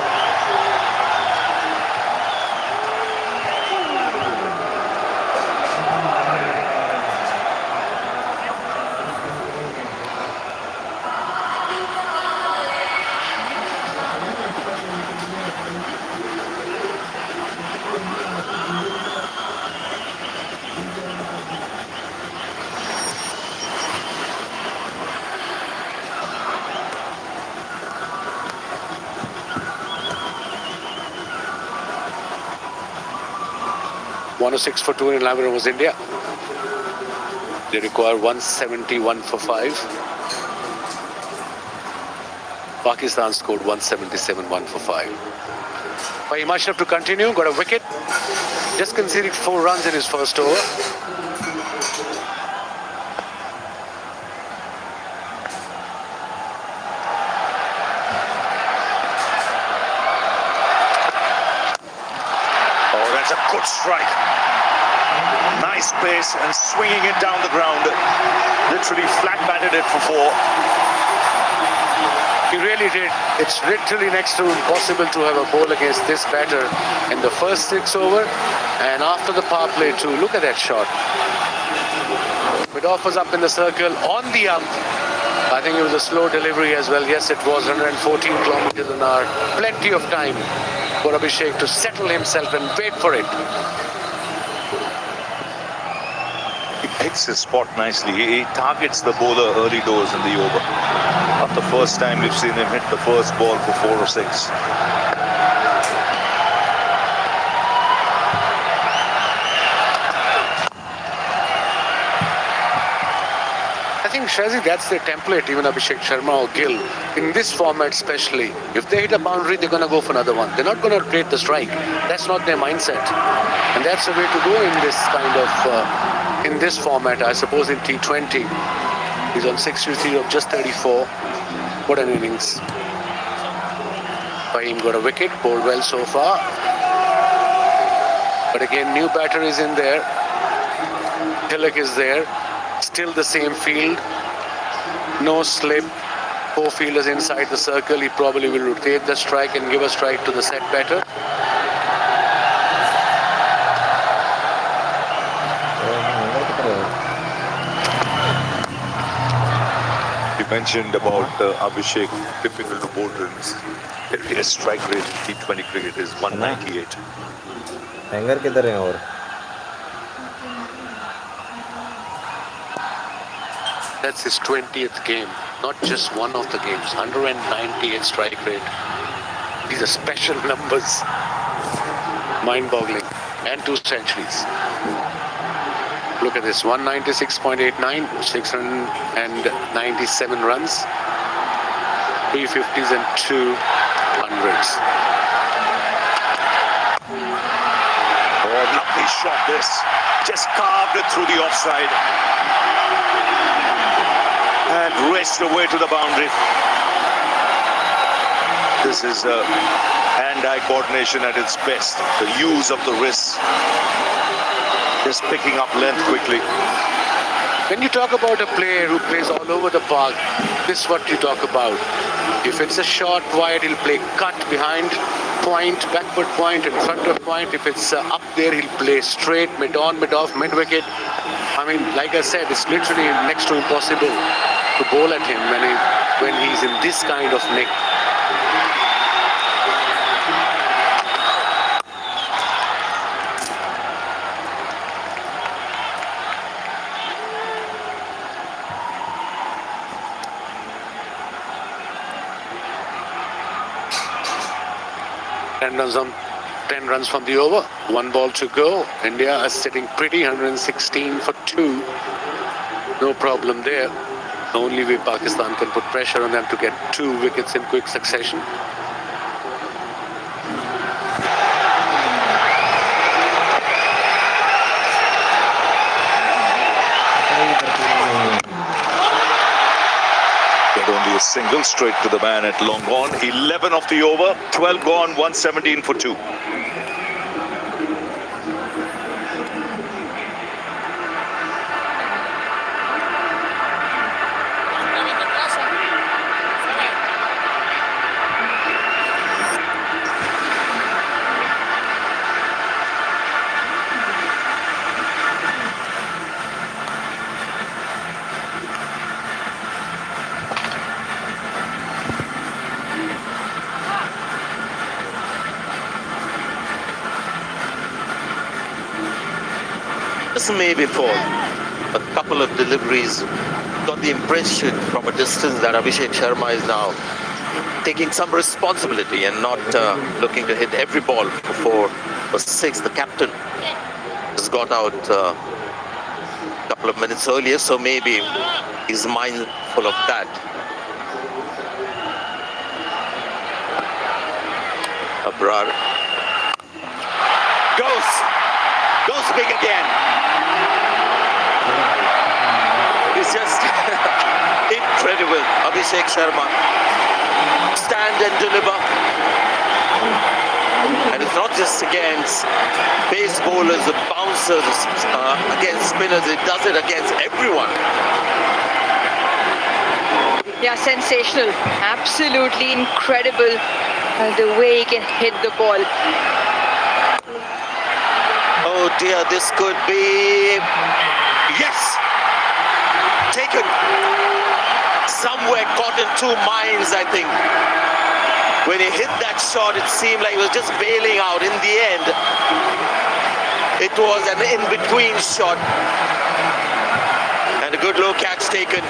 .106 for 2 in 11 overs India. They require 171 for 5. Pakistan scored 177, 1 for 5. Fahim Ashraf to continue, got a wicket. Just conceded 4 runs in his first over. Oh, that's a good strike. Nice pace and swinging it down the ground. Literally flat batted it for 4. He really did. It's literally next to impossible to have a ball against this batter in the first 6 over. And after the power play too, look at that shot. Mid-off was up in the circle on the ump. I think it was a slow delivery as well. Yes, it was 114 kilometers an hour. Plenty of time for Abhishek to settle himself and wait for it. He picks his spot nicely. He targets the bowler early doors in the over. Not the first time we've seen him hit the first ball for 4 or 6. I think, Shazi, that's their template, even Abhishek Sharma or Gill. In this format especially, if they hit a boundary, they're going to go for another one. They're not going to create the strike. That's not their mindset. And that's the way to go in this kind of, in this format, I suppose, in T20. He's on 63 of just 34. What an innings. Fahim got a wicket, bowled well so far. But again, new batter is in there. Tilak is there. Still the same field. No slip. 4 fielders inside the circle. He probably will rotate the strike and give a strike to the set batter. You mentioned about Abhishek, difficult to bowl runs. His strike rate in T20 cricket is 198. Hanger किधर है और That's his 20th game, not just one of the games. 198 strike rate. These are special numbers. Mind-boggling. And 2 centuries. Look at this, 196.89, 697 runs, 350s and 200s. Oh, lovely shot this. Just carved it through the offside. And raced away to the boundary. This is hand-eye coordination at its best. The use of the wrists. Just picking up length quickly. When you talk about a player who plays all over the park, this is what you talk about. If it's a short wide, he'll play cut behind point, backward point, in front of point. If it's up there, he'll play straight, mid-on, mid-off, mid-wicket. I mean, like I said, it's literally next to impossible to bowl at him when he's in this kind of nick. Ten runs from the over, 1 ball to go. India is sitting pretty, 116 for 2. No problem there. The only way Pakistan can put pressure on them to get 2 wickets in quick succession. a single straight to the man at long on. 11 of the over, 12 gone, 117 for 2. This may be for a couple of deliveries. Got the impression from a distance that Abhishek Sharma is now taking some responsibility and not looking to hit every ball for 4 or 6. The captain has got out a couple of minutes earlier, so maybe he's mindful of that. Abrar goes big again. It's just incredible. Abhishek Sharma stand and deliver. And it's not just against base bowlers and bouncers, against spinners. It does it against everyone. Yeah, sensational. Absolutely incredible the way he can hit the ball. Oh dear, this could be... Yes! Taken. Somewhere caught in two minds, I think. When he hit that shot, it seemed like he was just bailing out. In the end, it was an in-between shot. And a good low catch taken.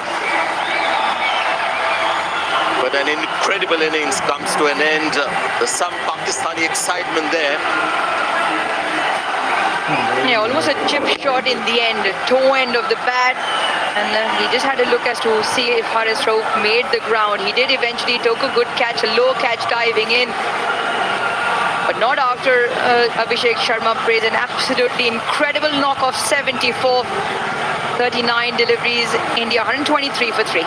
But an incredible innings comes to an end. There's some Pakistani excitement there. Yeah, almost a chip shot in the end, toe end of the bat, and he just had a look as to see if Haris Rauf made the ground. He did eventually, took a good catch, a low catch diving in, but not after Abhishek Sharma plays an absolutely incredible knock of 74, 39 deliveries, India 123 for 3.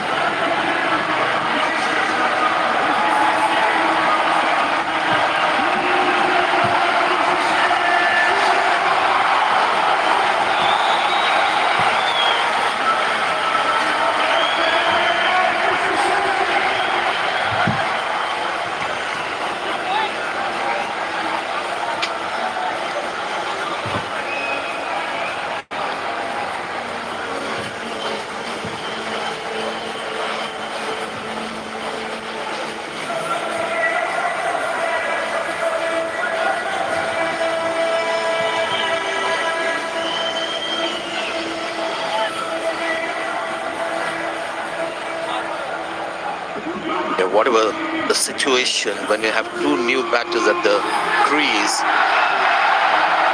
Whatever the situation, when you have two new batters at the crease,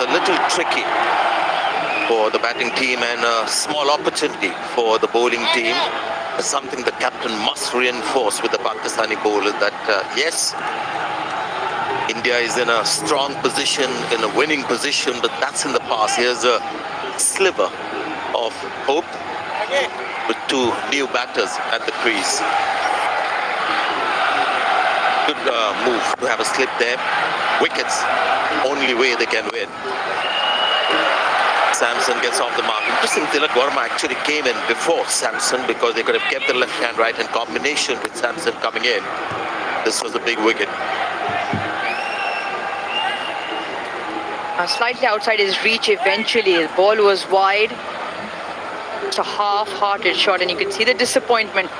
a little tricky for the batting team and a small opportunity for the bowling team. It's something the captain must reinforce with the Pakistani bowlers that yes, India is in a strong position, in a winning position, but that's in the past. Here's a sliver of hope with two new batters at the crease. Good move to have a slip there. Wickets, only way they can win. Samson gets off the mark. Interesting, Tilak Verma actually came in before Samson because they could have kept the left hand right in combination with Samson coming in. This was a big wicket. Slightly outside his reach eventually. The ball was wide. It's a half-hearted shot, and you can see the disappointment.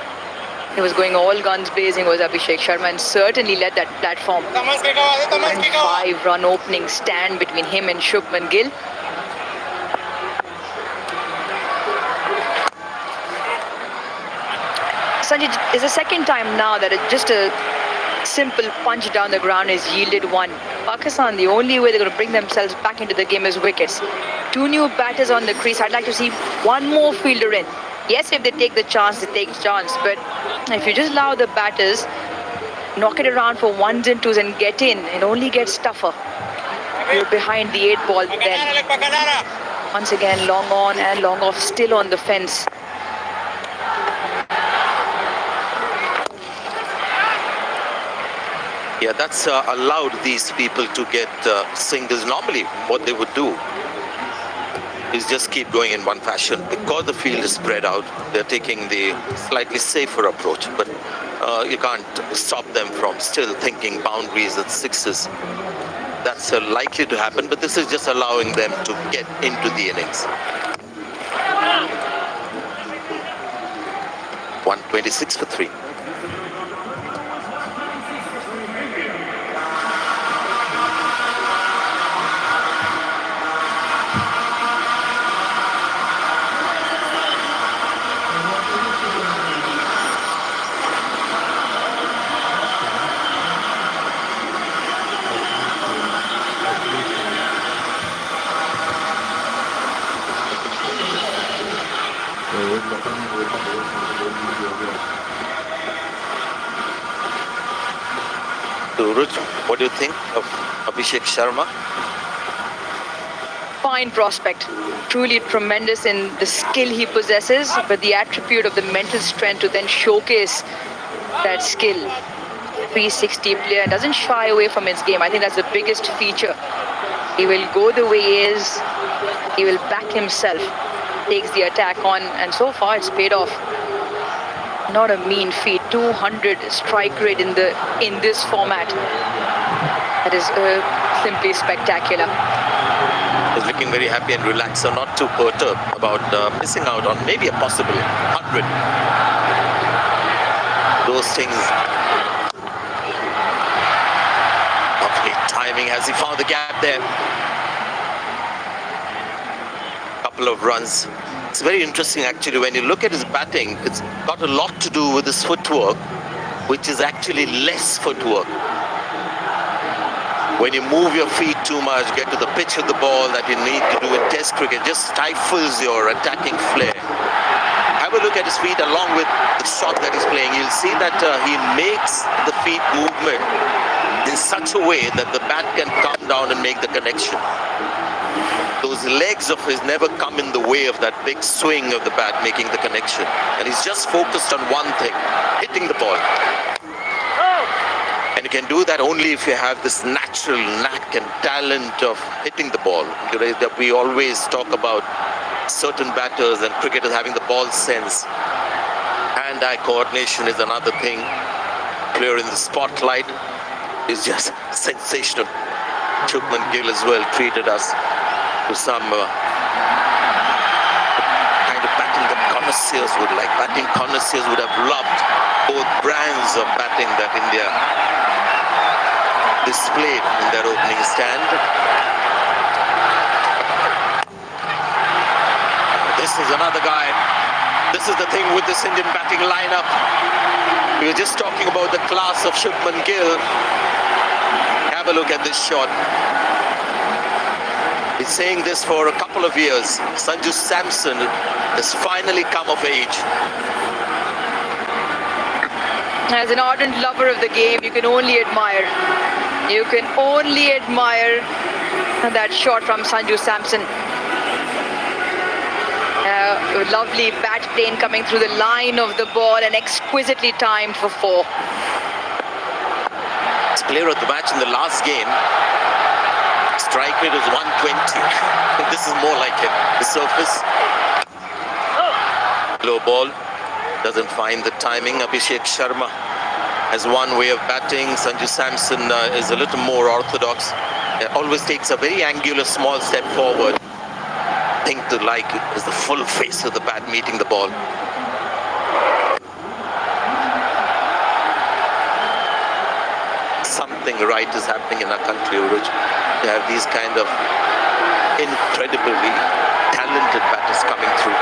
He was going all guns blazing, was Abhishek Sharma, and certainly led that platform. 5-run opening stand between him and Shubman Gill. Sanjay, it's the second time now that just a simple punch down the ground has yielded one. Pakistan, the only way they're going to bring themselves back into the game is wickets. Two new batters on the crease. I'd like to see one more fielder in. Yes, if they take the chance, they take the chance. But if you just allow the batters, knock it around for ones and twos and get in, it only gets tougher. You're behind the 8 ball then. Once again, long on and long off, still on the fence. Yeah, that's allowed these people to get singles. Normally, what they would do is just keep going in one fashion. Because the field is spread out, they're taking the slightly safer approach. But you can't stop them from still thinking boundaries and sixes. That's likely to happen, but this is just allowing them to get into the innings. 126 for 3. So, Ruj, what do you think of Abhishek Sharma? Fine prospect, truly tremendous in the skill he possesses, but the attribute of the mental strength to then showcase that skill. 360 player, doesn't shy away from his game. I think that's the biggest feature. He will go the way he is, he will back himself, takes the attack on, and so far it's paid off. Not a mean feat, 200 strike rate in this format. That is simply spectacular. He's looking very happy and relaxed, so not too perturbed about missing out on maybe a possible 100. Those things. Lovely timing as he found the gap there. Couple of runs. It's very interesting actually when you look at his batting. It's got a lot to do with his footwork, which is actually less footwork. When you move your feet too much, get to the pitch of the ball that you need to do in Test cricket, just stifles your attacking flair. Have a look at his feet along with the shot that he's playing. You'll see that he makes the feet movement in such a way that the bat can come down and make the connection. Those legs of his never come in the way of that big swing of the bat making the connection. And he's just focused on one thing, hitting the ball. And you can do that only if you have this natural knack and talent of hitting the ball. That we always talk about certain batters and cricketers having the ball sense. Hand-eye coordination is another thing. Player in the spotlight is just sensational. Shubman Gill as well treated us to some kind of batting that connoisseurs would like. Batting connoisseurs would have loved both brands of batting that India displayed in their opening stand. This is another guy. This is the thing with this Indian batting lineup. We were just talking about the class of Shubman Gill. Have a look at this shot. Been saying this for a couple of years. Sanju Samson has finally come of age. As an ardent lover of the game, you can only admire. You can only admire that shot from Sanju Samson. Lovely bat plane coming through the line of the ball and exquisitely timed for 4. This player of the match in the last game, strike rate was 120. This is more like him. The surface. Low ball. Doesn't find the timing. Abhishek Sharma has one way of batting. Sanju Samson is a little more orthodox. Always takes a very angular small step forward. Thing to like is the full face of the bat meeting the ball. Something right is happening in our country, Uruj. We have these kind of incredibly talented batters coming through.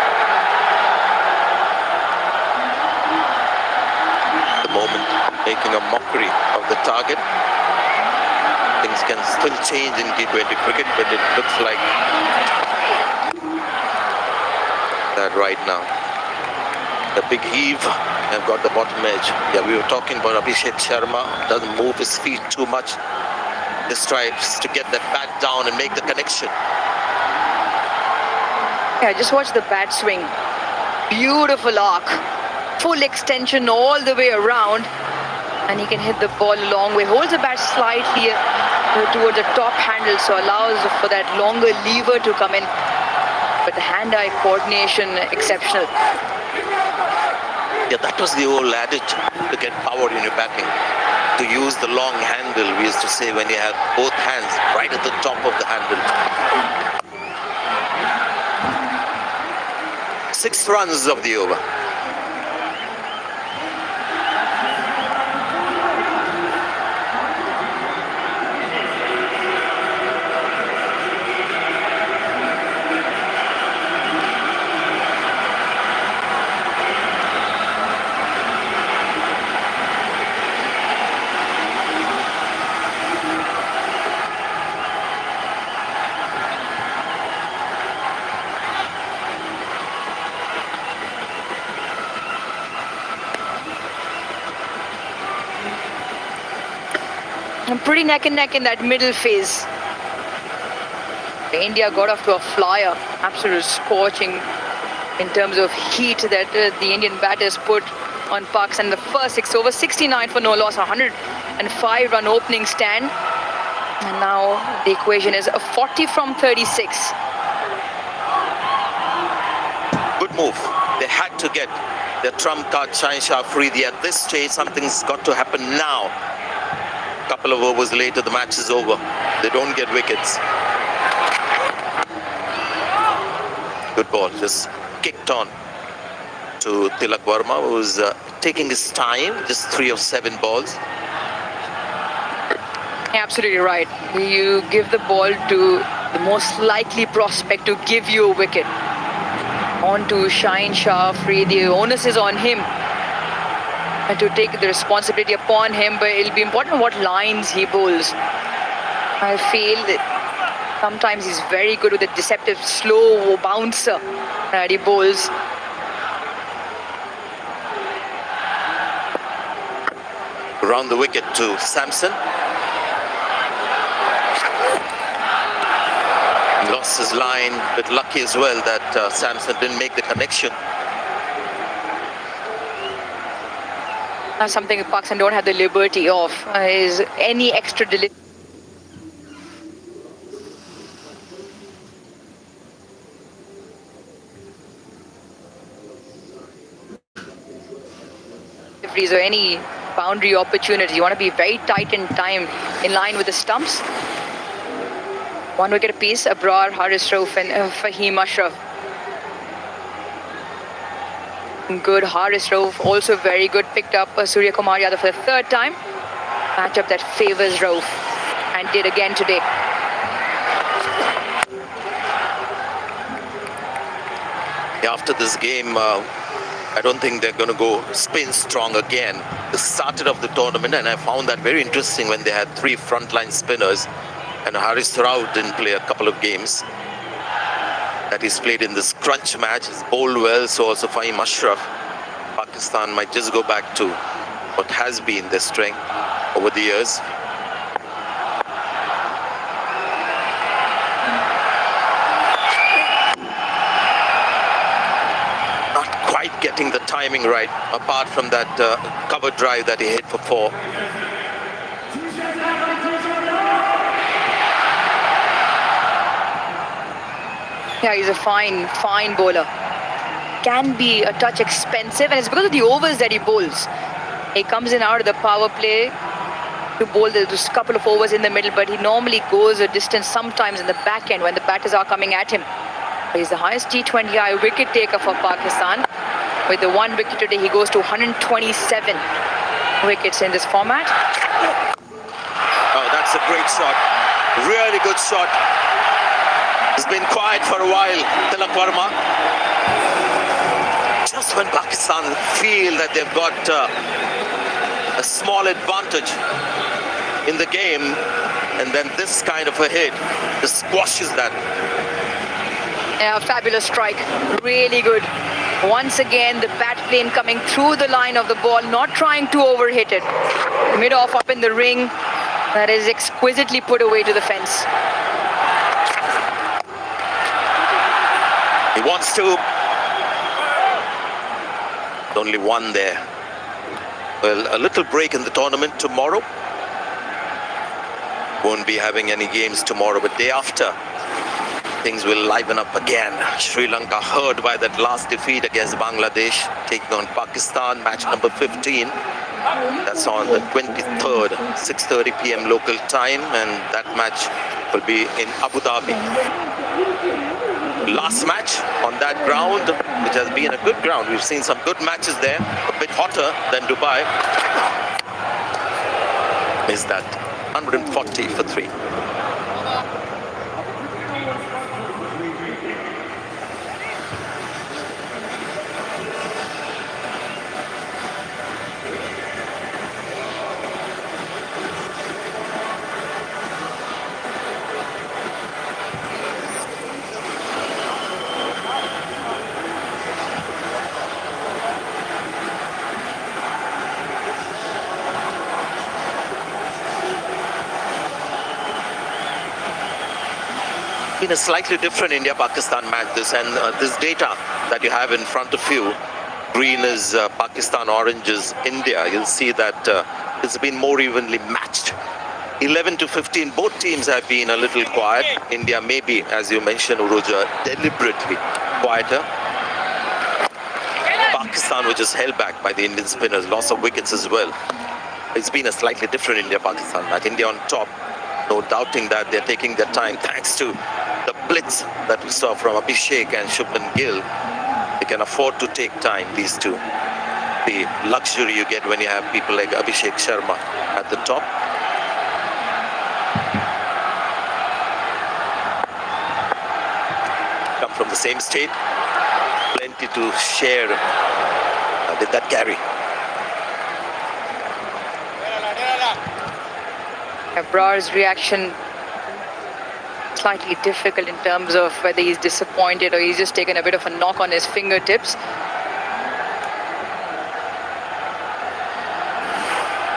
At the moment, making a mockery of the target. Things can still change in T20 cricket, but it looks like that right now. The big heave and got the bottom edge. Yeah, we were talking about Abhishek Sharma. Doesn't move his feet too much. Just tries to get that bat down and make the connection. Yeah, just watch the bat swing. Beautiful arc. Full extension all the way around. and he can hit the ball a long way. Holds the bat slightly towards the top handle, so allows for that longer lever to come in. But the hand-eye coordination exceptional. Yeah, that was the old adage to get power in your batting. To use the long handle, we used to say, when you have both hands right at the top of the handle. 6 runs of the over. Pretty neck and neck in that middle phase. India got off to a flyer, absolute scorching in terms of heat that the Indian batters put on Pakistan in the first 6 overs. 69 for no loss, 105 run opening stand. And now the equation is a 40 from 36. Good move. They had to get their trump card, Shah Afridi. At this stage, something's got to happen now. Couple of overs later, the match is over. They don't get wickets. Good ball, just kicked on to Tilak Verma, who's taking his time, just 3 of 7 balls. Absolutely right. You give the ball to the most likely prospect to give you a wicket. On to Shah Afridi. The onus is on him to take the responsibility upon him, but it'll be important what lines he bowls. I feel that sometimes he's very good with the deceptive slow bouncer that he bowls. Around the wicket to Samson. Lost his line, but lucky as well that Samson didn't make the connection. Something Pakistan don't have the liberty of is any extra delivery. Or any boundary opportunity. You want to be very tight in time, in line with the stumps. 1 wicket apiece, Abrar, Haris Rauf and Fahim Ashraf. Good, Haris Rauf also very good. Picked up Surya Kumar Yadav for the 3rd time. Matchup that favors Rauf and did again today. After this game, I don't think they're going to go spin strong again. They started off the tournament, and I found that very interesting when they had 3 frontline spinners, and Haris Rauf didn't play a couple of games that he's played in this crunch match. He's bowled well, so also Fahim Ashraf. Pakistan might just go back to what has been their strength over the years. Not quite getting the timing right, apart from that cover drive that he hit for 4. Yeah, he's a fine bowler. Can be a touch expensive, and it's because of the overs that he bowls. He comes in out of the power play to bowl those couple of overs in the middle, but he normally goes a distance sometimes in the back end when the batters are coming at him. He's the highest T20I wicket taker for Pakistan. With the 1 wicket today, he goes to 127 wickets in this format. Oh, that's a great shot. Really good shot. He's been quiet for a while, Tilak Verma. Just when Pakistan feel that they've got a small advantage in the game, and then this kind of a hit just squashes that. Yeah, fabulous strike. Really good. Once again, the bat plane coming through the line of the ball, not trying to overhit it. Mid-off up in the ring. That is exquisitely put away to the fence. He wants to. Only 1 there. well, a little break in the tournament tomorrow. Won't be having any games tomorrow, but day after, things will liven up again. Sri Lanka hurt by that last defeat against Bangladesh, taking on Pakistan, match number 15. That's on the 23rd, 6:30 p.m. local time, and that match will be in Abu Dhabi. Last match on that ground, which has been a good ground. We've seen some good matches there, a bit hotter than Dubai. Is that 140 for 3. Been a slightly different India-Pakistan match this, and this data that you have in front of you, green is Pakistan, orange is India. You'll see that it's been more evenly matched. 11 to 15, both teams have been a little quiet. India maybe, as you mentioned, Uruja, deliberately quieter. Pakistan, which is held back by the Indian spinners, loss of wickets as well. It's been a slightly different India-Pakistan match. India on top, no doubting that they're taking their time thanks to the blitz that we saw from Abhishek and Shubman Gill. They can afford to take time, these two. The luxury you get when you have people like Abhishek Sharma at the top. Come from the same state, plenty to share with that carry. Abrar's reaction slightly difficult in terms of whether he's disappointed or he's just taken a bit of a knock on his fingertips.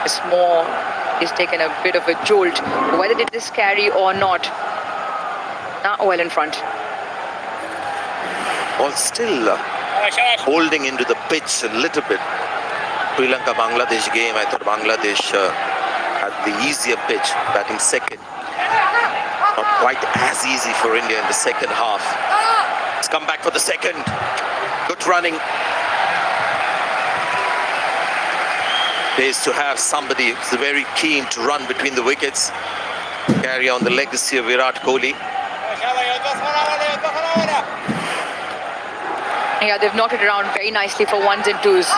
It's more, he's taken a bit of a jolt. Whether did this carry or not, not well in front. Well, still holding into the pitch a little bit. Sri Lanka-Bangladesh game, I thought Bangladesh had the easier pitch, batting second. Not quite as easy for India in the second half. It's come back for the second. Good running. Pays to have somebody who's very keen to run between the wickets. Carry on the legacy of Virat Kohli. Yeah, they've knocked it around very nicely for ones and twos.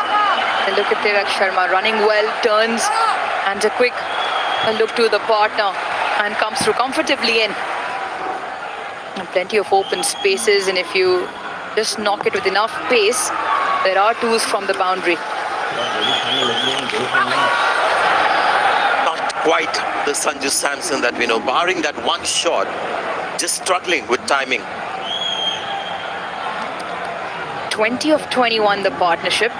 And look at PAK Sharma running well, turns, and a quick look to the partner and comes through comfortably in. And plenty of open spaces, and if you just knock it with enough pace, there are twos from the boundary. Not quite the Sanju Samson that we know, barring that one shot, just struggling with timing. 20 of 21 the partnership.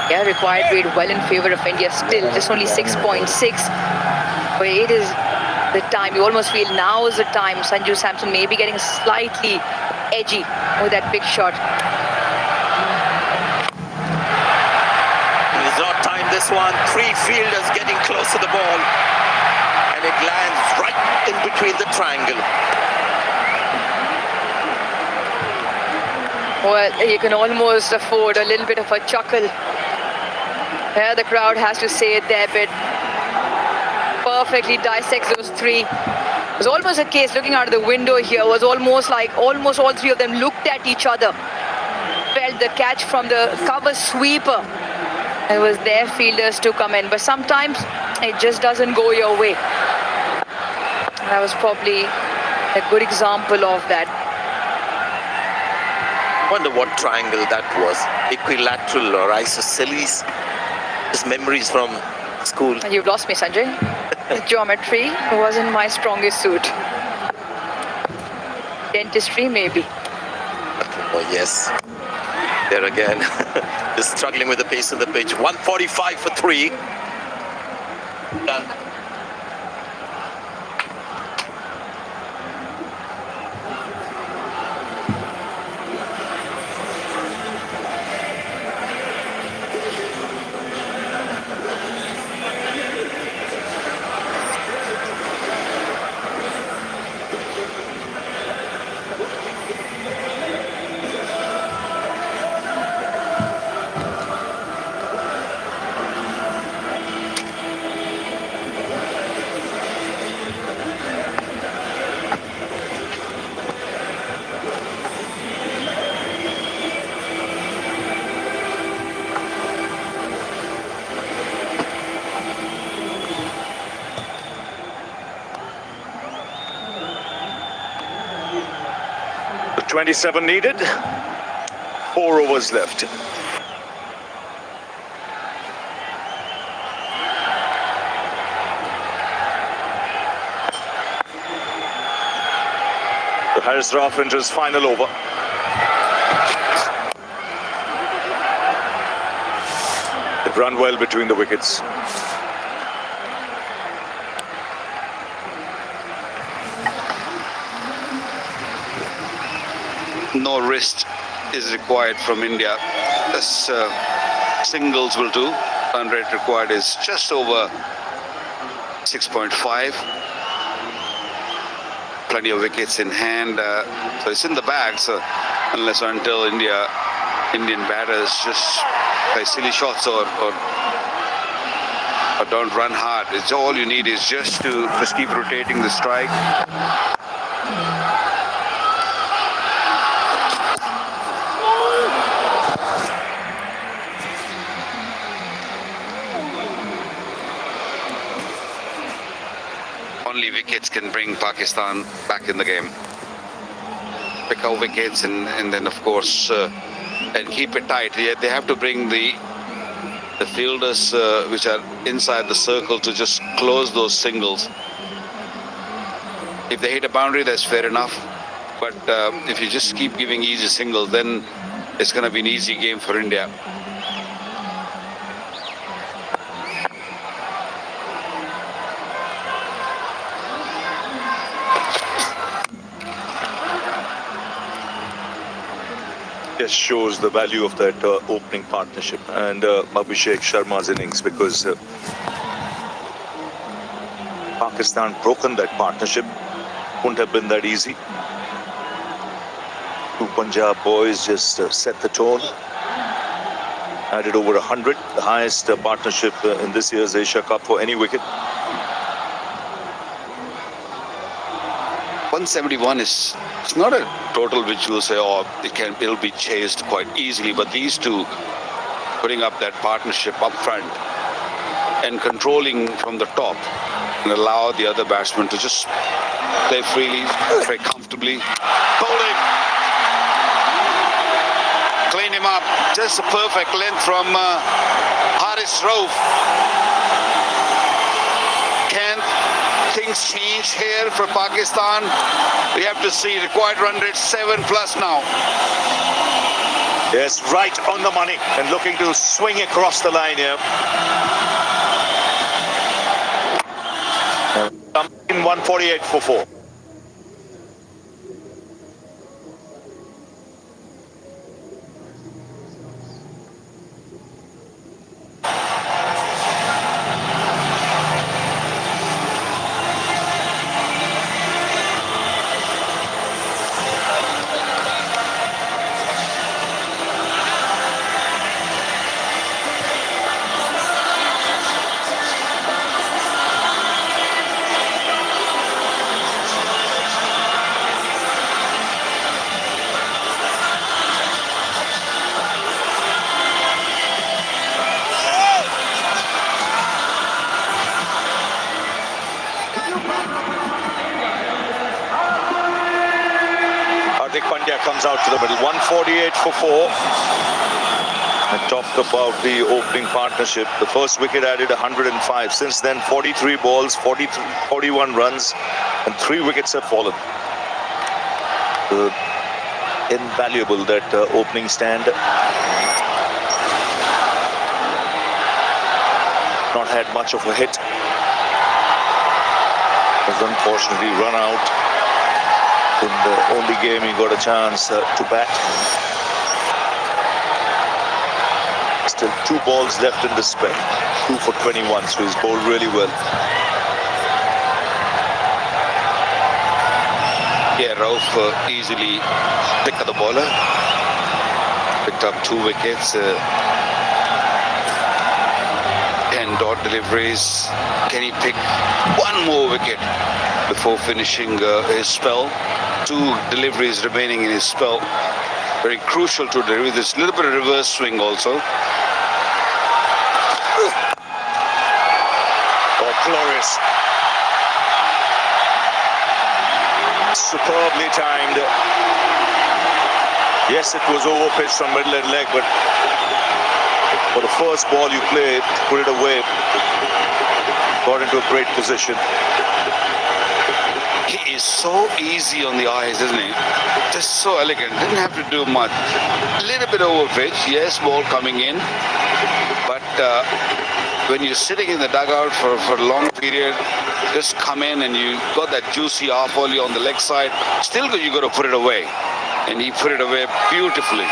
Yeah, required rate well in favor of India still, just only 6.6. But it is the time, you almost feel now is the time. Sanju Samson may be getting slightly edgy with that big shot. He's not timed this one. 3 fielders getting close to the ball, and it lands right in between the triangle. Well, you can almost afford a little bit of a chuckle. Yeah, the crowd has to say it there, but perfectly dissects those 3. It was almost a case, looking out of the window here, was almost like almost all 3 of them looked at each other, felt the catch from the cover sweeper. It was their fielders to come in, but sometimes it just doesn't go your way. That was probably a good example of that. Wonder what triangle that was. Equilateral or isosceles. Just memories from school. You've lost me, Sanjay. Geometry wasn't my strongest suit. Dentistry, maybe. Oh, yes. There again. Just struggling with the pace of the pitch. 145 for 3. Done. 27 needed. 4 overs left. So Haris Rauf into his final over. They've run well between the wickets. No wrist is required from India. This singles will do. Run rate required is just over 6.5. Plenty of wickets in hand. So it's in the bag. So unless or until Indian batters just play silly shots or don't run hard. It's all you need is just to keep rotating the strike. Only wickets can bring Pakistan back in the game. Pick out wickets and then of course and keep it tight. Yeah, they have to bring the fielders which are inside the circle to just close those singles. If they hit a boundary, that's fair enough. But if you just keep giving easy singles, then it's going to be an easy game for India. Just shows the value of that opening partnership and Abhishek Sharma's innings, because Pakistan broken that partnership. Wouldn't have been that easy. Two Punjab boys just set the tone. Added over 100, the highest partnership in this year's Asia Cup for any wicket. 171 is, it's not a total which you will say, oh, it'll be chased quite easily, but these two putting up that partnership up front and controlling from the top and allow the other batsmen to just play freely, very comfortably. Bowling! Clean him up. Just a perfect length from Haris Rauf. Can things change here for Pakistan? We have to see. Required run rate 7+ now. Yes, right on the money and looking to swing across the line here. In 148 for 4. Comes out to the middle, 148 for 4. I talked about the opening partnership. The first wicket added 105. Since then, 43 balls, 41 runs, and 3 wickets have fallen. Invaluable, that opening stand. Not had much of a hit. Has unfortunately run out. In the only game he got a chance to bat. Still 2 balls left in the spell. 2 for 21, so he's bowled really well. Yeah, Rauf easily picked up the bowler. Picked up 2 wickets. 10 dot deliveries. Can he pick 1 more wicket before finishing his spell? 2 deliveries remaining in his spell. Very crucial to deliver. This little bit of reverse swing also. Oh, glorious. Superbly timed. Yes, it was over pitch from middle and leg, but for the first ball you played, put it away. Got into a great position. He is so easy on the eyes, isn't he? Just so elegant. Didn't have to do much. A little bit over pitch. Yes, ball coming in. But when you're sitting in the dugout for a long period, just come in and you got that juicy half volley on the leg side. Still, you got to put it away. And he put it away beautifully.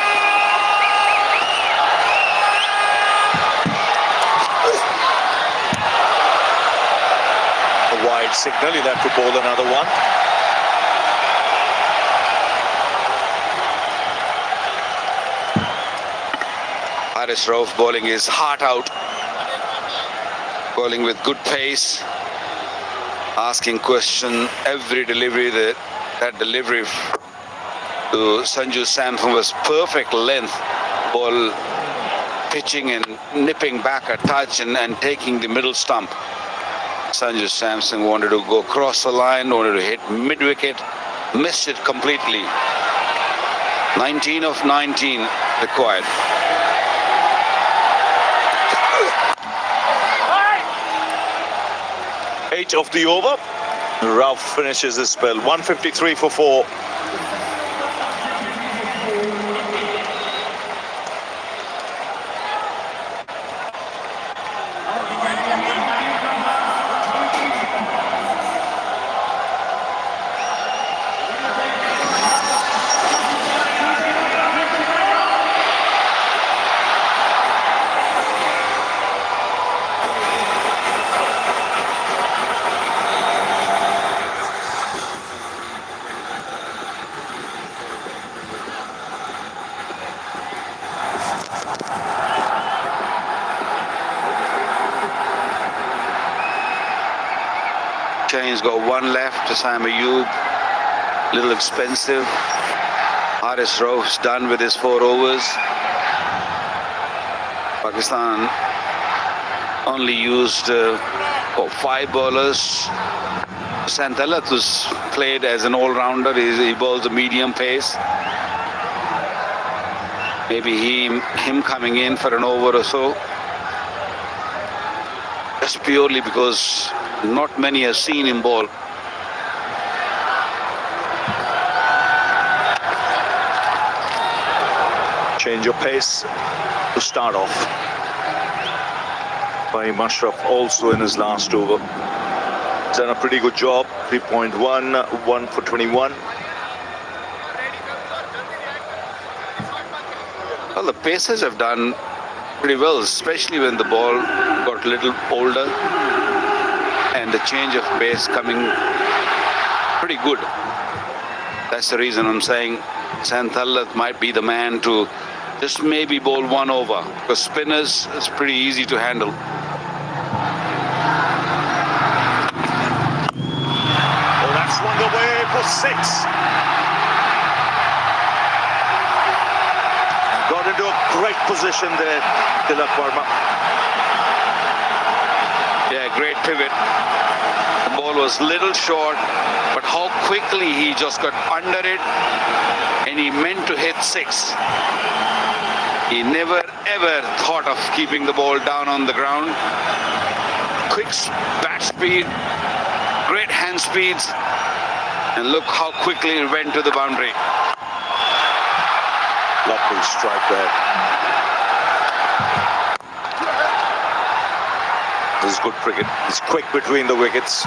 A wide signal, he'll have to bowl another one. Haris Rauf bowling his heart out. Bowling with good pace. Asking question every delivery. That delivery to Sanju Samson was perfect length. Ball pitching and nipping back a touch and taking the middle stump. Sanju Samson wanted to go across the line, wanted to hit mid-wicket, missed it completely. 19 of 19 required. Eight of the over. Rauf finishes his spell. 153 for 4. He's got one left. Sam Ayub, little expensive. Haris Rauf's done with his 4 overs. Pakistan only used 5 bowlers. Santalat was played as an all-rounder. He bowls a medium pace. Maybe him coming in for an over or so. Just purely because not many have seen him bowl. Change of pace to start off by Mushraf also in his last over. He's done a pretty good job. 3.1, 1 for 21. Well, the Pacers have done pretty well, especially when the ball got a little older and the change of pace coming pretty good. That's the reason I'm saying Santalat might be the man to just maybe bowl 1 over, because spinners is pretty easy to handle. Oh, that's swung away for 6. Got into a great position there, Tilak Verma. Yeah, great pivot. The ball was little short, but how quickly he just got under it, and he meant to hit 6. He never ever thought of keeping the ball down on the ground. Quick bat speed, great hand speeds, and look how quickly it went to the boundary. Lovely strike there. This is good cricket. It's quick between the wickets.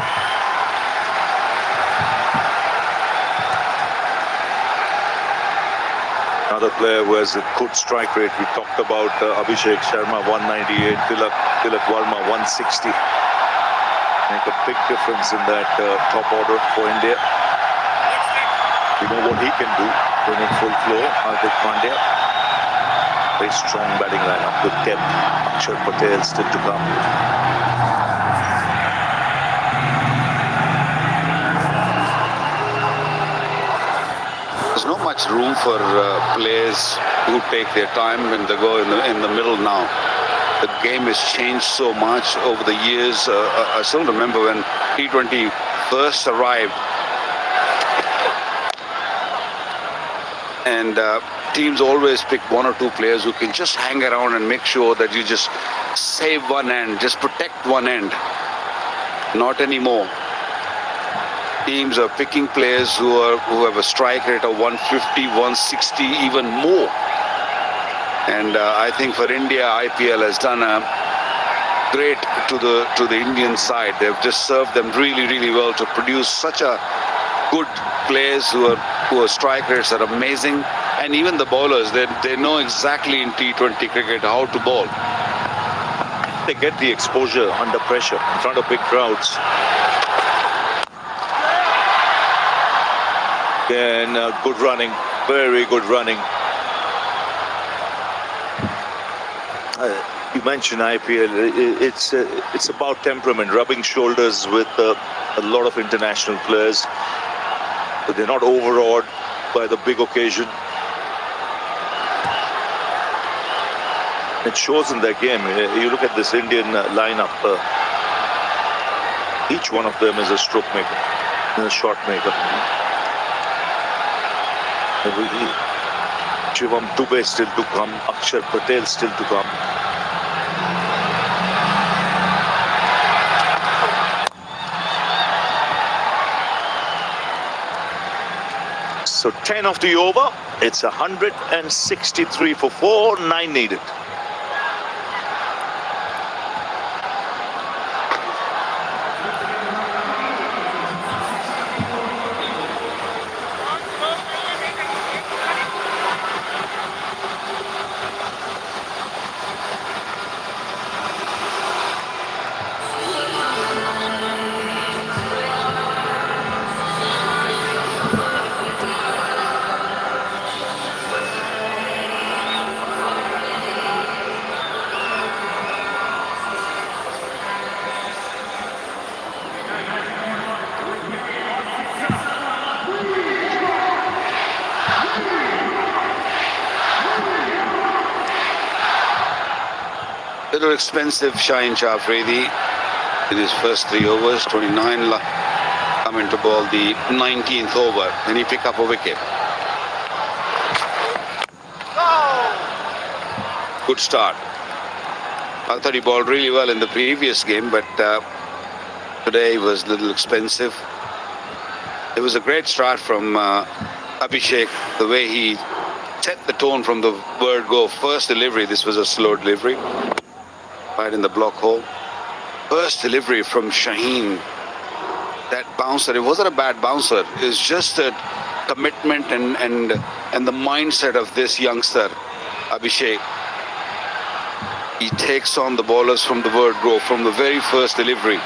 Another player who has a good strike rate. We talked about Abhishek Sharma, 198, Tilak Verma, 160. Make a big difference in that top order for India. We know what he can do. Running full flow, Hardik Pandya. Very strong batting lineup. Good depth. Akshar Patel still to come. There's not much room for players who take their time when they go in the middle now. The game has changed so much over the years. I still remember when T20 first arrived. And teams always pick one or two players who can just hang around and make sure that you just save one end, just protect one end. Not anymore. Teams are picking players who have a strike rate of 150, 160, even more. And I think for India, IPL has done a great to the Indian side. They've just served them really, really well to produce such a good players who are strike rates are amazing, and even the bowlers, they know exactly in T20 cricket how to bowl. They get the exposure under pressure in front of big crowds. Again, good running, very good running. You mentioned IPL. It's about temperament, rubbing shoulders with a lot of international players. But they're not overawed by the big occasion. It shows in their game. You look at this Indian lineup. Each one of them is a stroke maker, a shot maker. Shivam Dubey still to come. Akshar Patel still to come. So 10 of the over, it's 163 for 4, 9 needed. Little expensive Shaheen Shah Afridi in his first 3 overs, 29 coming to ball the 19th over, and he pick up a wicket. Good start. I thought he bowled really well in the previous game, but today was a little expensive. It was a great start from Abhishek, the way he set the tone from the word go. First delivery, this was a slow delivery. Right in the block hole. First delivery from Shaheen. That bouncer, it wasn't a bad bouncer. It's just a commitment and the mindset of this youngster, Abhishek. He takes on the bowlers from the word go, from the very first delivery.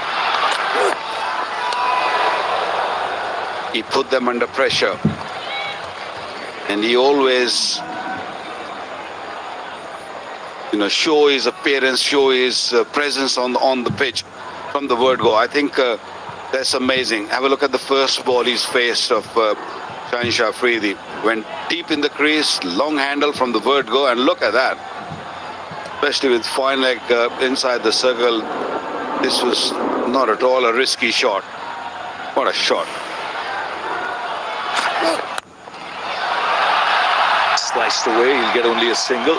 He put them under pressure. And he always, show his appearance, show his presence on the pitch from the word go. I think that's amazing. Have a look at the first ball he's faced of Shaheen Shah Afridi. Went deep in the crease, long handle from the word go, and look at that. Especially with fine leg inside the circle. This was not at all a risky shot. What a shot. Sliced away, he'll get only a single.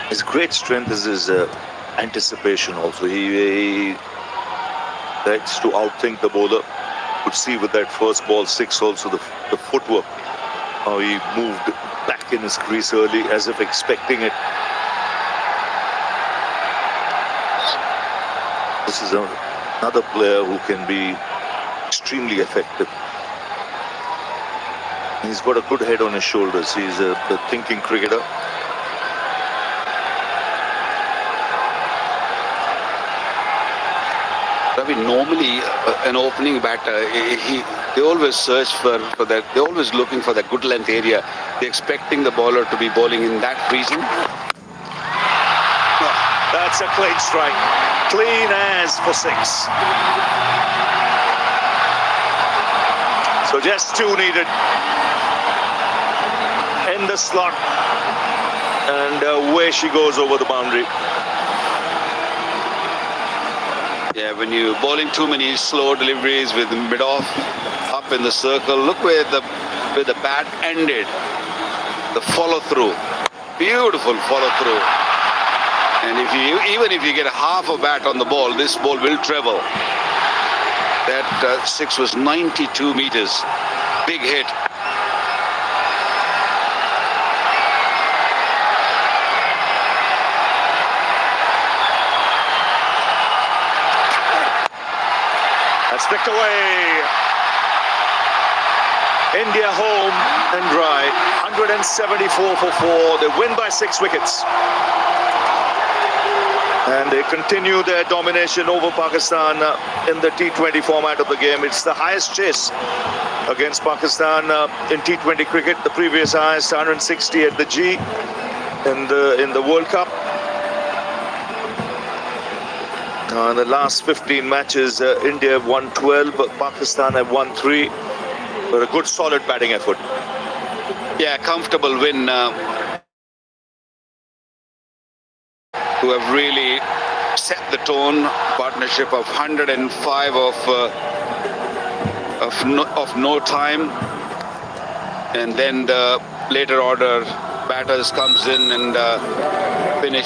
His great strength is his anticipation also. He likes to outthink the bowler. Could see with that first ball 6 also the footwork. How he moved back in his crease early as if expecting it. This is another player who can be extremely effective. He's got a good head on his shoulders. He's a thinking cricketer. I mean, normally an opening batter, they always search for that. They're always looking for that good length area. They're expecting the bowler to be bowling in that region. That's a clean strike. Clean as for 6. So just 2 needed. In the slot. And away she goes over the boundary. Yeah, when you're bowling too many slow deliveries with mid-off up in the circle, look where the bat ended. The follow-through, beautiful follow-through. And even if you get half a bat on the ball, this ball will treble. That six was 92 meters. Big hit. That's picked away. India home and dry. 174 for 4. They win by 6 wickets. And they continue their domination over Pakistan in the T20 format of the game. It's the highest chase against Pakistan in T20 cricket. The previous highest, 160 at the G in the World Cup. In the last 15 matches, India have won 12, Pakistan have won 3. But a good, solid batting effort. Yeah, comfortable win. Who have really set the tone. Partnership of 105 of no time, and then the later order batters comes in and